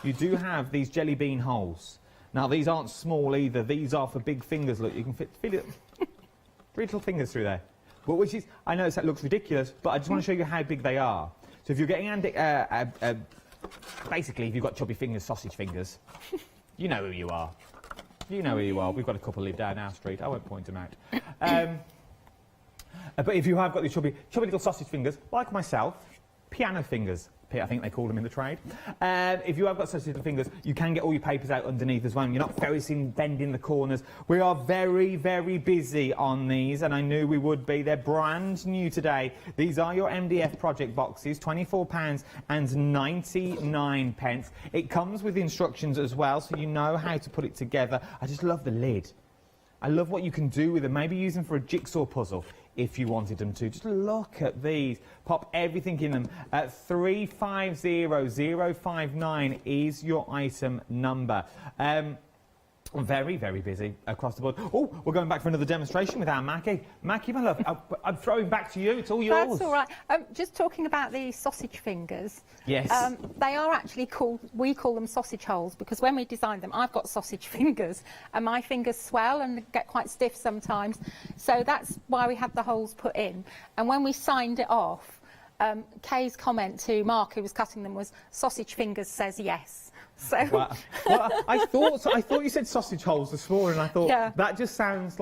You do have these jelly bean holes. Now, these aren't small either. These are for big fingers. Look, you can fit 3 little fingers through there. But which is, I know that looks ridiculous, but I just want to show you how big they are. So if you're getting, basically, if you've got chubby fingers, sausage fingers, you know who you are. You know who you are. We've got a couple live down our street. I won't point them out. But if you have got these chubby little sausage fingers, like myself, piano fingers, I think they call them in the trade. If you have got such little fingers, you can get all your papers out underneath as well. You're not bending the corners. We are very, very busy on these, and I knew we would be. They're brand new today. These are your MDF project boxes, £24.99. It comes with instructions as well, so you know how to put it together. I just love the lid. I love what you can do with them. Maybe use them for a jigsaw puzzle. if you wanted them to. Just look at these. Pop everything in them. 350059 is your item number. Very, very busy across the board. Oh, we're going back for another demonstration with our Maggie. Maggie, my love, I'm throwing back to you. It's all yours. That's all right. Just talking about the sausage fingers. Yes. They are actually called, we call them sausage holes, because when we designed them, I've got sausage fingers, and my fingers swell and get quite stiff sometimes. So that's why we had the holes put in. And when we signed it off, Kay's comment to Mark, who was cutting them, was, "Sausage fingers says yes." So well, I thought you said sausage holes this morning. I thought that just sounds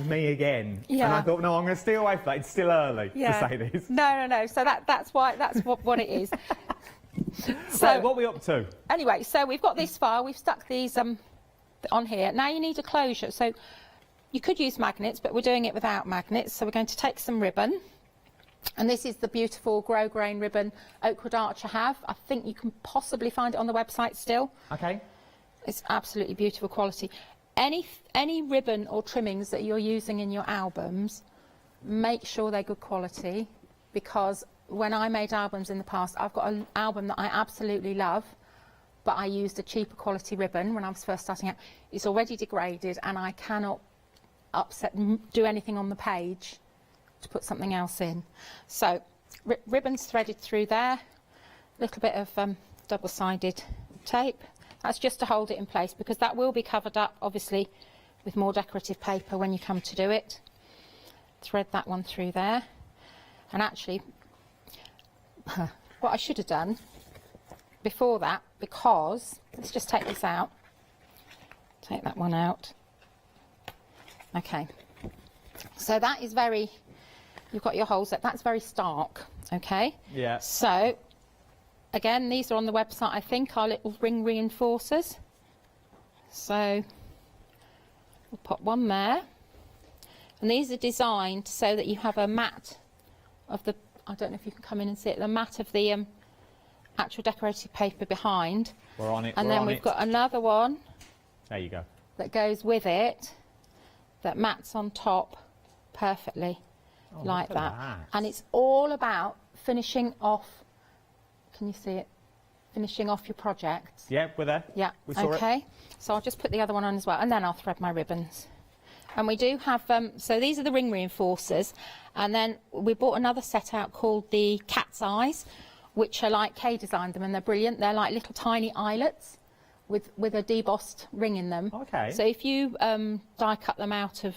me again. Yeah. And I thought, no, I'm going to stay away from that. It's still early to say this. No. So that's what it is. So right, what are we up to? Anyway, so we've got this far. We've stuck these on here. Now you need a closure. So you could use magnets, but we're doing it without magnets. So we're going to take some ribbon. And this is the beautiful grow grain ribbon Oakwood Archer have. I think you can possibly find it on the website still. Okay. It's absolutely beautiful quality. Any ribbon or trimmings that you're using in your albums, make sure they're good quality, because when I made albums in the past, I've got an album that I absolutely love, but I used a cheaper quality ribbon when I was first starting out. It's already degraded and I cannot do anything on the page to put something else in. So ribbons threaded through there, a little bit of double-sided tape. That's just to hold it in place, because that will be covered up obviously with more decorative paper when you come to do it. Thread that one through there. And actually what I should have done before that, because let's just take this out, take that one out. Okay, so that is very, you've got your holes there. That's very stark, okay? Yeah. So, again, these are on the website, I think, our little ring reinforcers. So, we'll put one there. And these are designed so that you have a mat of the, I don't know if you can come in and see it, the mat of the actual decorative paper behind. We're on it, and then we've got another one. There you go. That goes with it, that mats on top perfectly. Like that. And it's all about finishing off, can you see it? Finishing off your project. Yeah, we're there. Yeah, we saw okay. It. So I'll just put the other one on as well, and then I'll thread my ribbons. And we do have, so these are the ring reinforcers, and then we bought another set out called the cat's eyes, which are like, Kay designed them, and they're brilliant. They're like little tiny eyelets with a debossed ring in them. Okay. So if you die cut them out of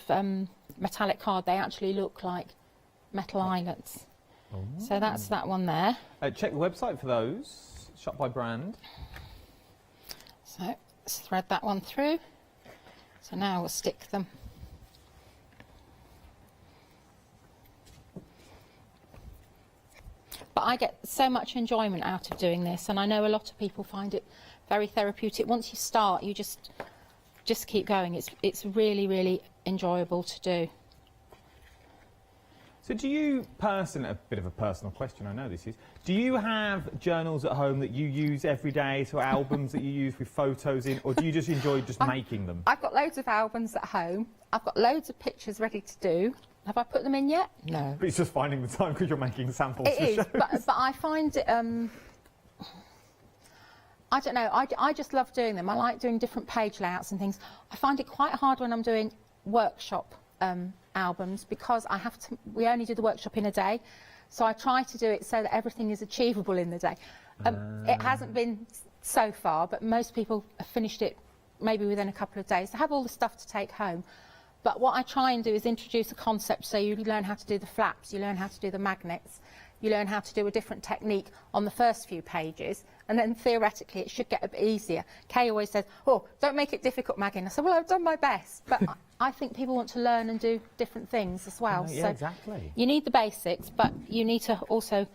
metallic card, they actually look like metal eyelets. Oh. So that's that one there. Check the website for those. Shop by brand. So let's thread that one through. So now we'll stick them. But I get so much enjoyment out of doing this, and I know a lot of people find it very therapeutic. Once you start, you just keep going. It's really, really enjoyable to do. So do you a bit of a personal question, I know this is, do you have journals at home that you use every day, so albums that you use with photos in, or do you just enjoy just making them? I've got loads of albums at home. I've got loads of pictures ready to do. Have I put them in yet? No. But it's just finding the time because you're making samples for shows. But I find it, I don't know, I just love doing them. I like doing different page layouts and things. I find it quite hard when I'm doing workshop albums, because we only do the workshop in a day, so I try to do it so that everything is achievable in the day. It hasn't been so far, but most people have finished it maybe within a couple of days. They have all the stuff to take home, but what I try and do is introduce a concept, so you learn how to do the flaps, you learn how to do the magnets, you learn how to do a different technique on the first few pages, and then theoretically it should get a bit easier. Kay always says, "Oh, don't make it difficult, Maggie." And I said, "Well, I've done my best." But I think people want to learn and do different things as well. Yeah, so exactly. You need the basics, but you need to also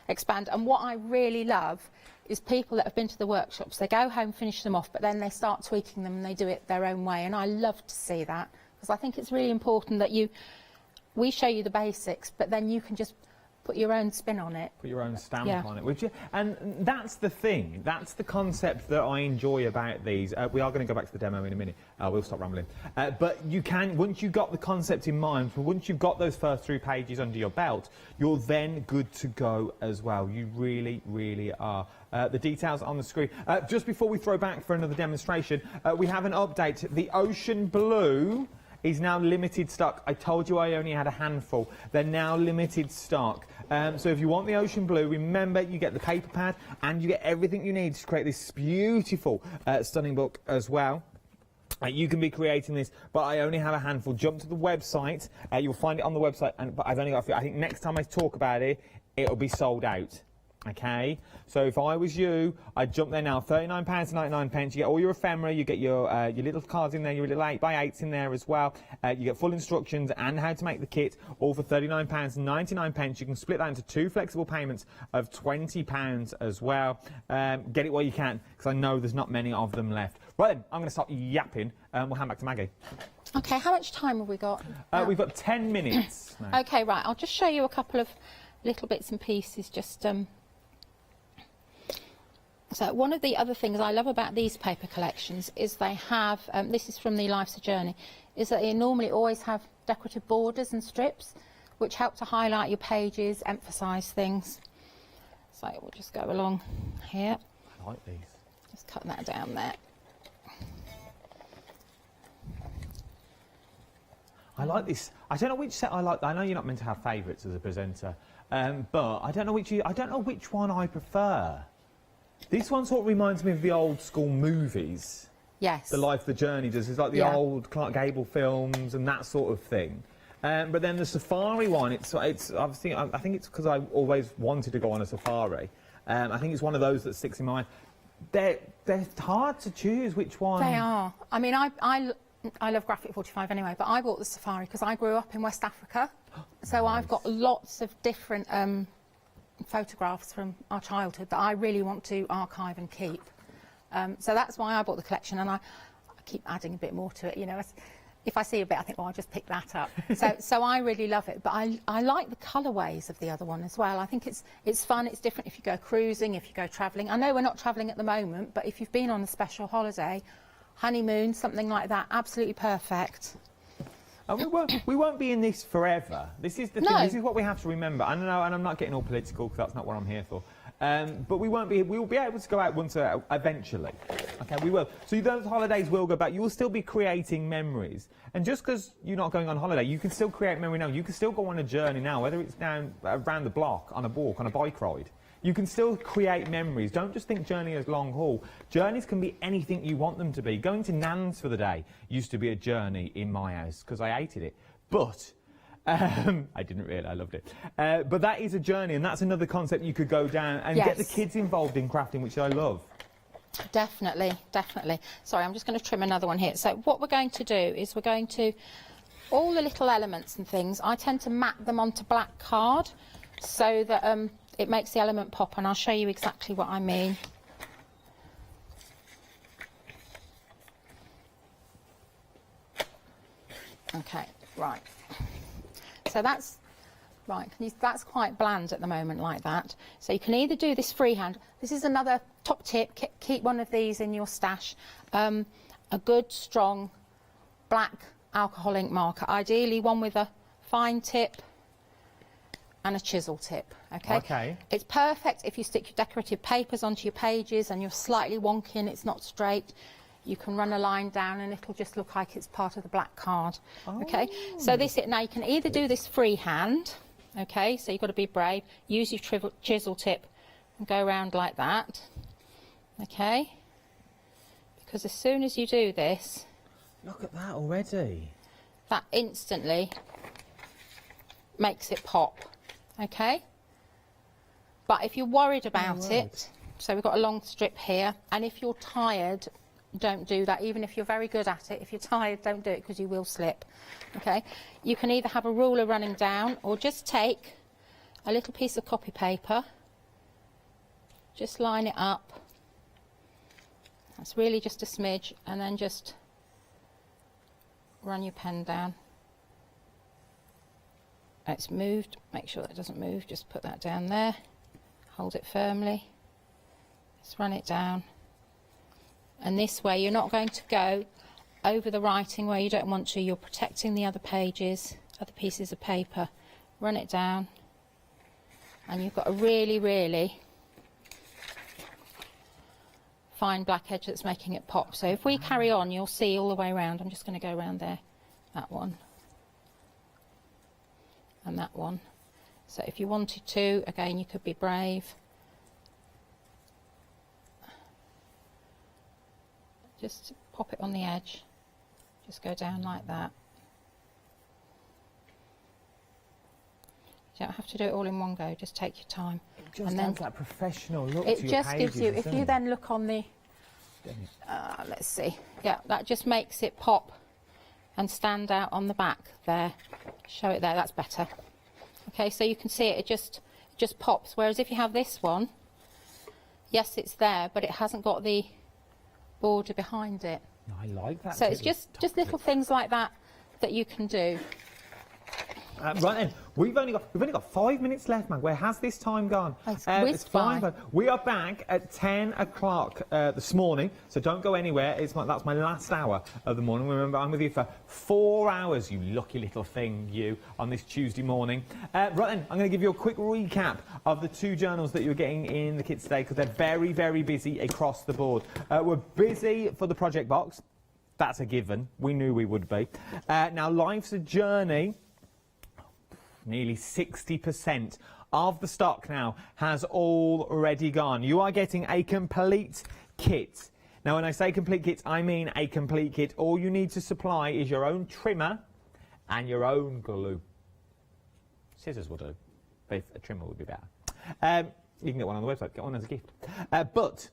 expand. And what I really love is people that have been to the workshops, they go home, finish them off, but then they start tweaking them and they do it their own way. And I love to see that, because I think it's really important that we show you the basics, but then you can just put your own spin on it. Put your own stamp Yeah. on it, would you? And that's the thing. That's the concept that I enjoy about these. We are going to go back to the demo in a minute. We'll stop rambling. But you can, once you've got the concept in mind, once you've got those first 3 pages under your belt, you're then good to go as well. You really, really are. The details on the screen. Just before we throw back for another demonstration, we have an update. The ocean blue is now limited stock. I told you I only had a handful. They're now limited stock. So if you want the ocean blue, remember you get the paper pad and you get everything you need to create this beautiful, stunning book as well. You can be creating this, but I only have a handful. Jump to the website. You'll find it on the website, but I've only got a few. I think next time I talk about it, it'll be sold out. Okay, so if I was you, I'd jump there now. £39.99. You get all your ephemera, you get your little cards in there, your little 8x8s in there as well. You get full instructions and how to make the kit, all for £39.99. You can split that into 2 flexible payments of £20 as well. Get it while you can, because I know there's not many of them left. Right then, I'm going to stop yapping. We'll hand back to Maggie. Okay, how much time have we got? We've got 10 minutes. now. Okay, right, I'll just show you a couple of little bits and pieces, just So one of the other things I love about these paper collections is they have, this is from the Life's a Journey, is that they normally always have decorative borders and strips which help to highlight your pages, emphasise things. So we'll just go along here. I like these. Just cut that down there. I like this. I don't know which set I like. I know you're not meant to have favourites as a presenter, but I don't know which one I prefer. This one sort of reminds me of the old school movies. Yes. The Life, the Journey does. It's like the old Clark Gable films and that sort of thing. But then the safari one, I think it's because I always wanted to go on a safari. I think it's one of those that sticks in my mind. They're hard to choose which one. They are. I mean, I love Graphic 45 anyway, but I bought the safari because I grew up in West Africa. So Nice. I've got lots of different photographs from our childhood that I really want to archive and keep. So that's why I bought the collection, and I keep adding a bit more to it. You know, if I see a bit, I think, well, I'll just pick that up. So I really love it. But I like the colourways of the other one as well. I think it's fun. It's different if you go cruising, if you go travelling. I know we're not travelling at the moment, but if you've been on a special holiday, honeymoon, something like that, absolutely perfect. We won't be in this forever. This is the thing. This is what we have to remember. I know, and I'm not getting all political because that's not what I'm here for. But we will be able to go out once eventually. Okay, we will. So those holidays will go back. You will still be creating memories. And just because you're not going on holiday, you can still create memory now. You can still go on a journey now, whether it's down around the block, on a walk, on a bike ride. You can still create memories. Don't just think journey as long haul. Journeys can be anything you want them to be. Going to Nan's for the day used to be a journey in my house because I hated it. But I didn't really, I loved it. But that is a journey, and that's another concept you could go down and get the kids involved in crafting, which I love. Definitely, definitely. Sorry, I'm just going to trim another one here. So what we're going to do is we're going to, all the little elements and things, I tend to map them onto black card so that it makes the element pop, and I'll show you exactly what I mean. Okay, right. So that's right. That's quite bland at the moment, like that. So you can either do this freehand. This is another top tip. Keep one of these in your stash. A good, strong, black alcohol ink marker. Ideally, one with a fine tip and a chisel tip. Okay. It's perfect if you stick your decorative papers onto your pages and you're slightly wonky and it's not straight. You can run a line down and it'll just look like it's part of the black card. Okay, so now you can either do this freehand, okay, so you've got to be brave, use your chisel tip and go around like that, okay, because as soon as you do this, look at that already, that instantly makes it pop, okay. But if you're worried about it, so we've got a long strip here, and if you're tired, don't do that. Even if you're very good at it, if you're tired, don't do it because you will slip. Okay, you can either have a ruler running down or just take a little piece of copy paper, just line it up, that's really just a smidge, and then just run your pen down It's moved, make sure that doesn't move, just put that down there, hold it firmly, just run it down, and this way you're not going to go over the writing where you don't want to, you're protecting the other pages, other pieces of paper. Run it down, and you've got a really, really fine black edge that's making it pop. So if we carry on, you'll see all the way around. I'm just going to go around there, that one. And that one. So if you wanted to, again, you could be brave. Just pop it on the edge. Just go down like that. You don't have to do it all in one go, just take your time. It just and then adds that professional look it to your just pages, gives you, if you then look on the, let's see, yeah, that just makes it pop and stand out on the back there. Show it there, that's better. Okay, so you can see it, it just pops, whereas if you have this one, yes, it's there, but it hasn't got the border behind it. I like that. So it's just little things like that that you can do. Right then, we've only got 5 minutes left, Mag. Where has this time gone? It's flying by. by. We are back at 10 o'clock this morning, so don't go anywhere. That's my last hour of the morning. Remember, I'm with you for 4 hours, you lucky little thing, you, on this Tuesday morning. Right then, I'm going to give you a quick recap of the 2 journals that you're getting in the kit today, because they're very, very busy across the board. We're busy for the project box. That's a given. We knew we would be. Now, Life's a Journey. Nearly 60% of the stock now has already gone. You are getting a complete kit. Now, when I say complete kit, I mean a complete kit. All you need to supply is your own trimmer and your own glue. Scissors will do, but a trimmer would be better. You can get one on the website, get one as a gift. But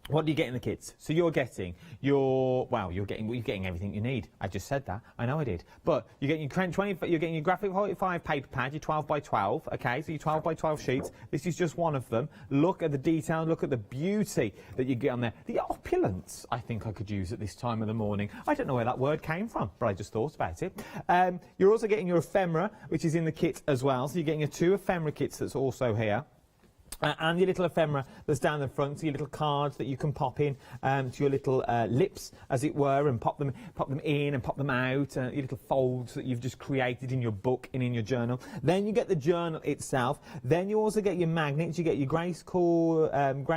what do you get in the kits? So you're getting you're getting everything you need. I just said that. I know I did. But you're getting you're getting your graphic 45 paper pad, your 12 by 12. Okay, so your 12 by 12 sheets. This is just one of them. Look at the detail. Look at the beauty that you get on there. The opulence, I think I could use at this time of the morning. I don't know where that word came from, but I just thought about it. You're also getting your ephemera, which is in the kit as well. So you're getting your 2 ephemera kits that's also here. And your little ephemera that's down the front, so your little cards that you can pop in to your little lips, as it were, and pop them in and pop them out, your little folds that you've just created in your book and in your journal. Then you get the journal itself. Then you also get your magnets. You get your grey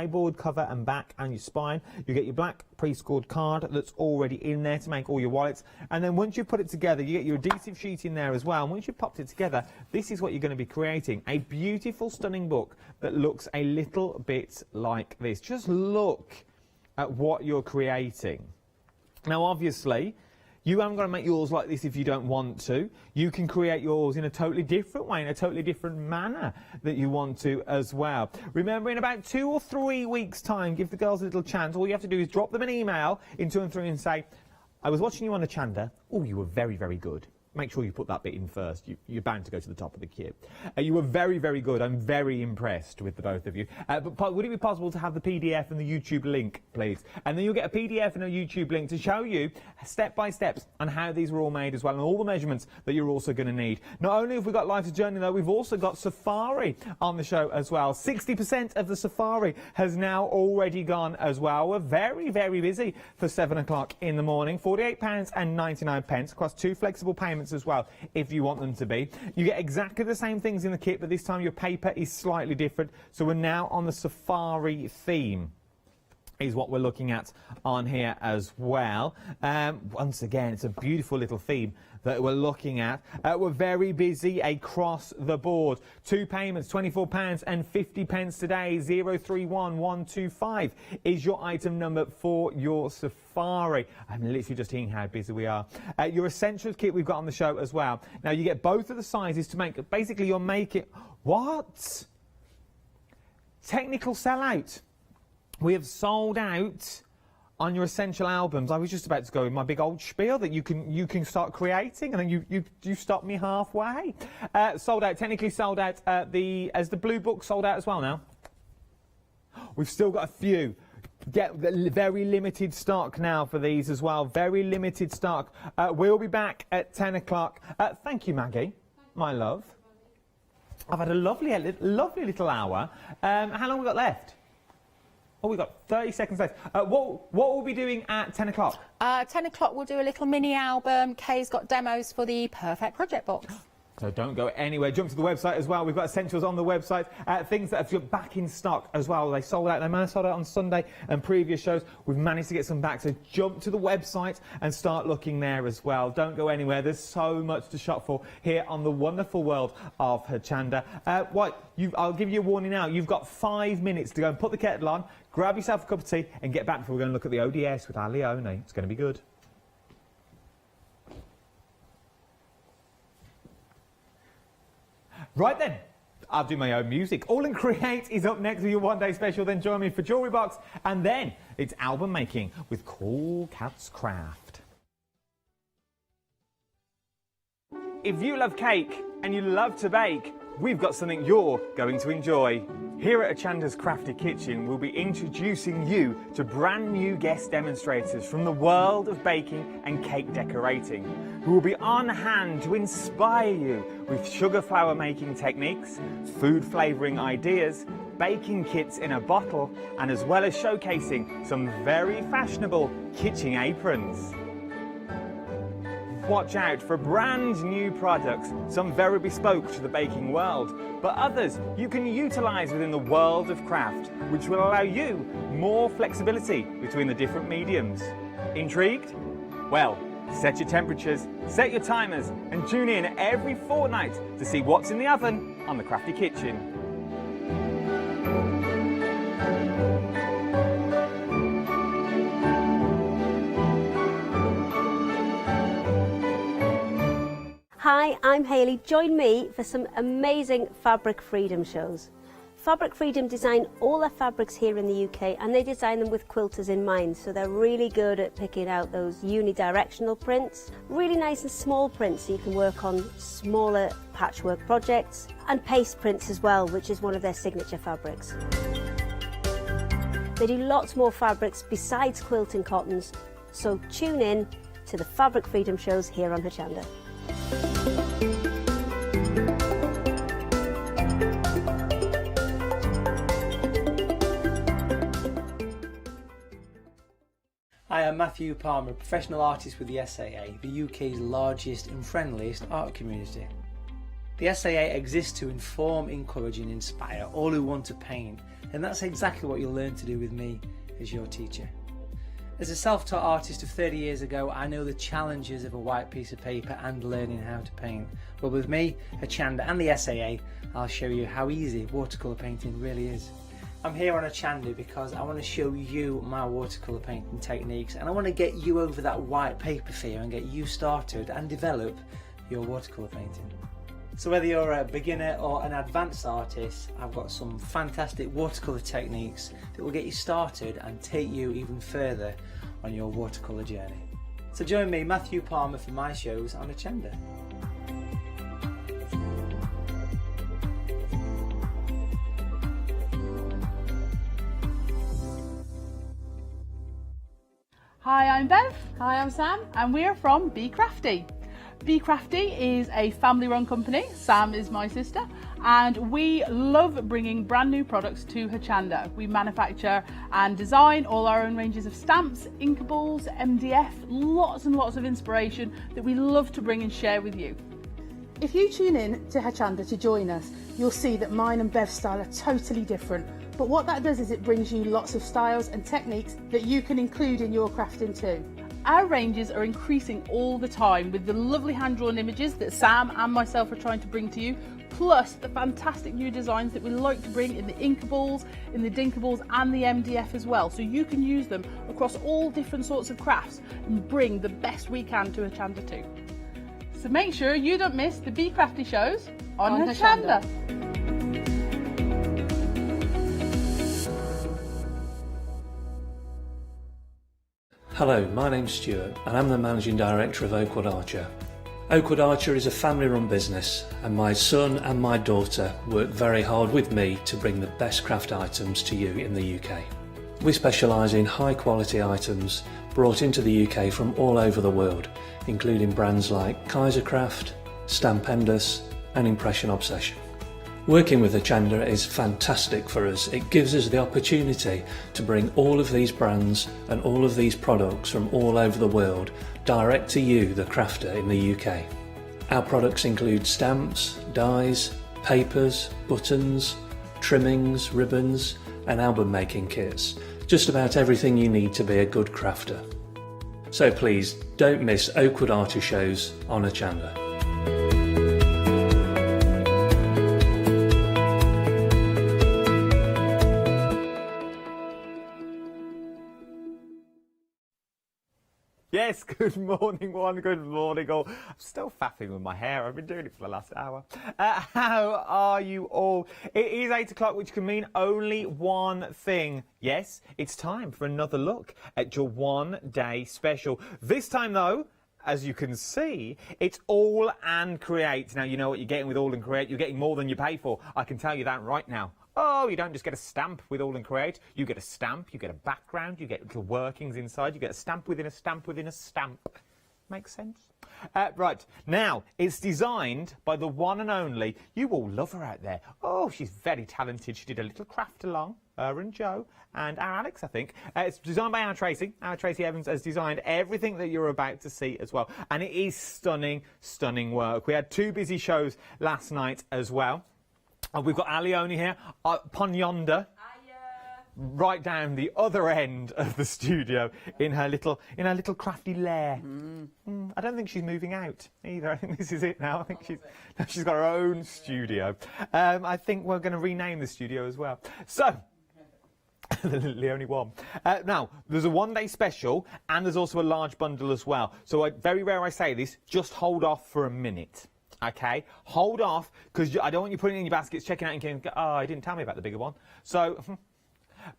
board cover and back and your spine. You get your black pre-scored card that's already in there to make all your wallets. And then once you put it together, you get your adhesive sheet in there as well. And once you've popped it together, this is what you're going to be creating. A beautiful, stunning book that looks a little bit like this. Just look at what you're creating. Now, obviously, you haven't got to make yours like this if you don't want to. You can create yours in a totally different way, in a totally different manner that you want to as well. Remember, in about 2 or 3 weeks' time, give the girls a little chance. All you have to do is drop them an email in 2 and 3 and say, I was watching you on Hochanda. Oh, you were very, very good. Make sure you put that bit in first. You're bound to go to the top of the queue. You were very, very good. I'm very impressed with the both of you. But would it be possible to have the PDF and the YouTube link, please? And then you'll get a PDF and a YouTube link to show you step by steps on how these were all made as well, and all the measurements that you're also going to need. Not only have we got Life's a Journey, though, we've also got Safari on the show as well. 60% of the Safari has now already gone as well. We're very, very busy for 7 o'clock in the morning. £48.99 across 2 flexible payments as well, if you want them to be. You get exactly the same things in the kit, but this time your paper is slightly different. So we're now on the Safari theme, is what we're looking at on here as well. Once again, it's a beautiful little theme that we're looking at. We're very busy across the board. 2 payments, £24.50 today. 031125 is your item number for your Safari. I'm literally just hearing how busy we are. Your Essentials kit we've got on the show as well. Now, you get both of the sizes to make, basically you're making, what? Technical sellout. We have sold out on your essential albums. I was just about to go with my big old spiel that you can start creating, and then you stopped me halfway. Sold out, technically sold out. As the blue book sold out as well now. We've still got a few. Get the very limited stock now for these as well. Very limited stock. We'll be back at 10 o'clock. Thank you, Maggie, my love. I've had a lovely little hour. How long have we got left? Oh, we've got 30 seconds left. What will we be doing at 10 o'clock? 10 o'clock we'll do a little mini album. Kay's got demos for the Perfect Project Box. So don't go anywhere. Jump to the website as well. We've got essentials on the website. Things that have back in stock as well. They sold out. They managed to sold out on Sunday and previous shows. We've managed to get some back. So jump to the website and start looking there as well. Don't go anywhere. There's so much to shop for here on the wonderful world of Hochanda. I'll give you a warning now. You've got 5 minutes to go and put the kettle on, grab yourself a cup of tea and get back before we're going to look at the ODS with our Leone. It's going to be good. Right then, I'll do my own music. All and Create is up next with your one-day special. Then join me for Jewellery Box. And then it's album making with CoolKatzCraft. If you love cake and you love to bake, we've got something you're going to enjoy. Here at Hochanda's Crafty Kitchen, we'll be introducing you to brand new guest demonstrators from the world of baking and cake decorating, who will be on hand to inspire you with sugar flour making techniques, food flavouring ideas, baking kits in a bottle, and as well as showcasing some very fashionable kitchen aprons. Watch out for brand new products, some very bespoke to the baking world, but others you can utilise within the world of craft, which will allow you more flexibility between the different mediums. Intrigued? Well, set your temperatures, set your timers, and tune in every fortnight to see what's in the oven on the Crafty Kitchen. Hi, I'm Hayley. Join me for some amazing Fabric Freedom shows. Fabric Freedom design all their fabrics here in the UK, and they design them with quilters in mind, so they're really good at picking out those unidirectional prints, really nice and small prints so you can work on smaller patchwork projects, and paste prints as well, which is one of their signature fabrics. They do lots more fabrics besides quilting cottons, so tune in to the Fabric Freedom shows here on Hochanda. Hi, I'm Matthew Palmer, a professional artist with the SAA, the UK's largest and friendliest art community. The SAA exists to inform, encourage and inspire all who want to paint, and that's exactly what you'll learn to do with me as your teacher. As a self-taught artist of 30 years ago, I know the challenges of a white piece of paper and learning how to paint. But with me, Hochanda and the SAA, I'll show you how easy watercolour painting really is. I'm here on Hochanda because I want to show you my watercolour painting techniques, and I want to get you over that white paper fear and get you started and develop your watercolour painting. So whether you're a beginner or an advanced artist, I've got some fantastic watercolour techniques that will get you started and take you even further on your watercolour journey. So join me, Matthew Palmer, for my shows on Hochanda. Hi, I'm Bev. Hi, I'm Sam, and we're from Be Crafty. Be Crafty is a family-run company. Sam is my sister, and we love bringing brand new products to Hochanda. We manufacture and design all our own ranges of stamps, inkables, MDF, lots and lots of inspiration that we love to bring and share with you. If you tune in to Hochanda to join us, you'll see that mine and Bev's style are totally different. But what that does is it brings you lots of styles and techniques that you can include in your crafting too. Our ranges are increasing all the time with the lovely hand-drawn images that Sam and myself are trying to bring to you, plus the fantastic new designs that we like to bring in the inkables, in the dinkables and the MDF as well, so you can use them across all different sorts of crafts and bring the best we can to Hochanda too. So make sure you don't miss the Be Crafty shows on Hochanda. Hello, my name's Stuart and I'm the Managing Director of Oakwood Archer. Oakwood Archer is a family-run business, and my son and my daughter work very hard with me to bring the best craft items to you in the UK. We specialise in high-quality items brought into the UK from all over the world, including brands like CoolKatzCraft, Stampendous and Impression Obsession. Working with Hochanda is fantastic for us. It gives us the opportunity to bring all of these brands and all of these products from all over the world direct to you, the crafter in the UK. Our products include stamps, dies, papers, buttons, trimmings, ribbons and album making kits. Just about everything you need to be a good crafter. So please don't miss Oakwood Archer shows on Hochanda. Yes, good morning one, good morning all. I'm still faffing with my hair, I've been doing it for the last hour. How are you all? It is 8 o'clock, which can mean only one thing. Yes, it's time for another look at your one-day special. This time though, as you can see, it's all and create. Now you know what you're getting with all and create, you're getting more than you pay for. I can tell you that right now. Oh, you don't just get a stamp with All and Create. You get a stamp, you get a background, you get little workings inside, you get a stamp within a stamp within a stamp. Makes sense? Right, now, it's designed by the one and only, you all love her out there. Oh, she's very talented. She did a little craft along, her and Joe, and our Alex, I think. It's designed by our Tracy. Our Tracy Evans has designed everything that you're about to see as well. And it is stunning, stunning work. We had 2 busy shows last night as well. We've got Alioni here, upon yonder, right down the other end of the studio in her little crafty lair. I don't think she's moving out either. I think this is it now. I think she's got her own studio. I think we're going to rename the studio as well. So. The only one. Now, there's a one-day special and there's also a large bundle as well. So very rare I say this, just hold off for a minute. Okay, hold off, because I don't want you putting it in your baskets, checking out and going, oh, he didn't tell me about the bigger one. So,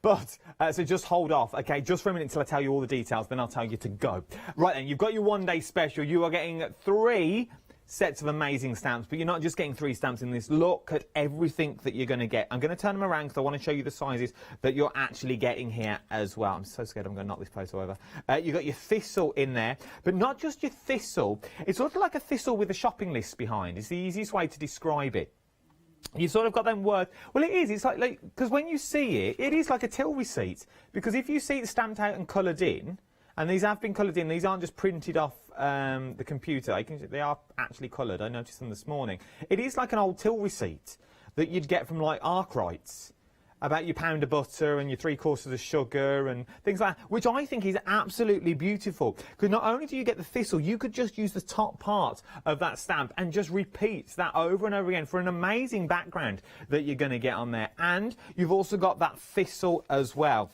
so just hold off, okay, just for a minute until I tell you all the details, then I'll tell you to go. Right then, you've got your one-day special. You are getting 3 sets of amazing stamps, but you're not just getting 3 stamps in this. Look at everything that you're going to get. I'm going to turn them around because I want to show you the sizes that you're actually getting here as well. I'm so scared I'm going to knock this photo over. You've got your thistle in there, but not just your thistle. It's sort of like a thistle with a shopping list behind. It's the easiest way to describe it. You've sort of got them words. Well, it is. It's like because when you see it, it is like a till receipt. Because if you see it stamped out and coloured in, and these have been coloured in, these aren't just printed off the computer. They are actually coloured. I noticed them this morning. It is like an old till receipt that you'd get from like Arkwright's about your pound of butter and your 3 courses of sugar and things like that, which I think is absolutely beautiful. Because not only do you get the thistle, you could just use the top part of that stamp and just repeat that over and over again for an amazing background that you're going to get on there. And you've also got that thistle as well.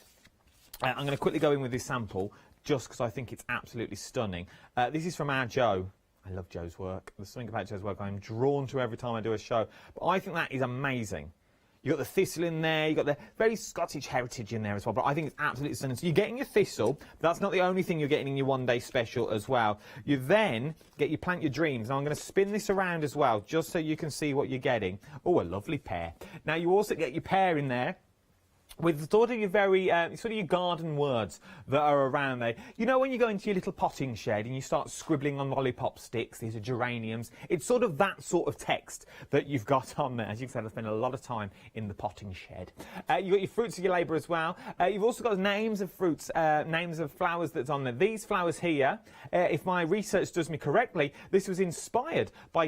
I'm going to quickly go in with this sample, just because I think it's absolutely stunning. This is from our Joe. I love Joe's work. There's something about Joe's work I'm drawn to every time I do a show. But I think that is amazing. You've got the thistle in there, you've got the very Scottish heritage in there as well, but I think it's absolutely stunning. So you're getting your thistle, but that's not the only thing you're getting in your one-day special as well. You then get your Plant Your Dreams. Now I'm going to spin this around as well, just so you can see what you're getting. Oh, a lovely pear. Now you also get your pear in there, with sort of your very, sort of your garden words that are around there. You know when you go into your little potting shed and you start scribbling on lollipop sticks, these are geraniums, it's sort of that sort of text that you've got on there. As you can see, I spend a lot of time in the potting shed. You've got your fruits of your labour as well. You've also got names of fruits, names of flowers that's on there. These flowers here, if my research does me correctly, this was inspired by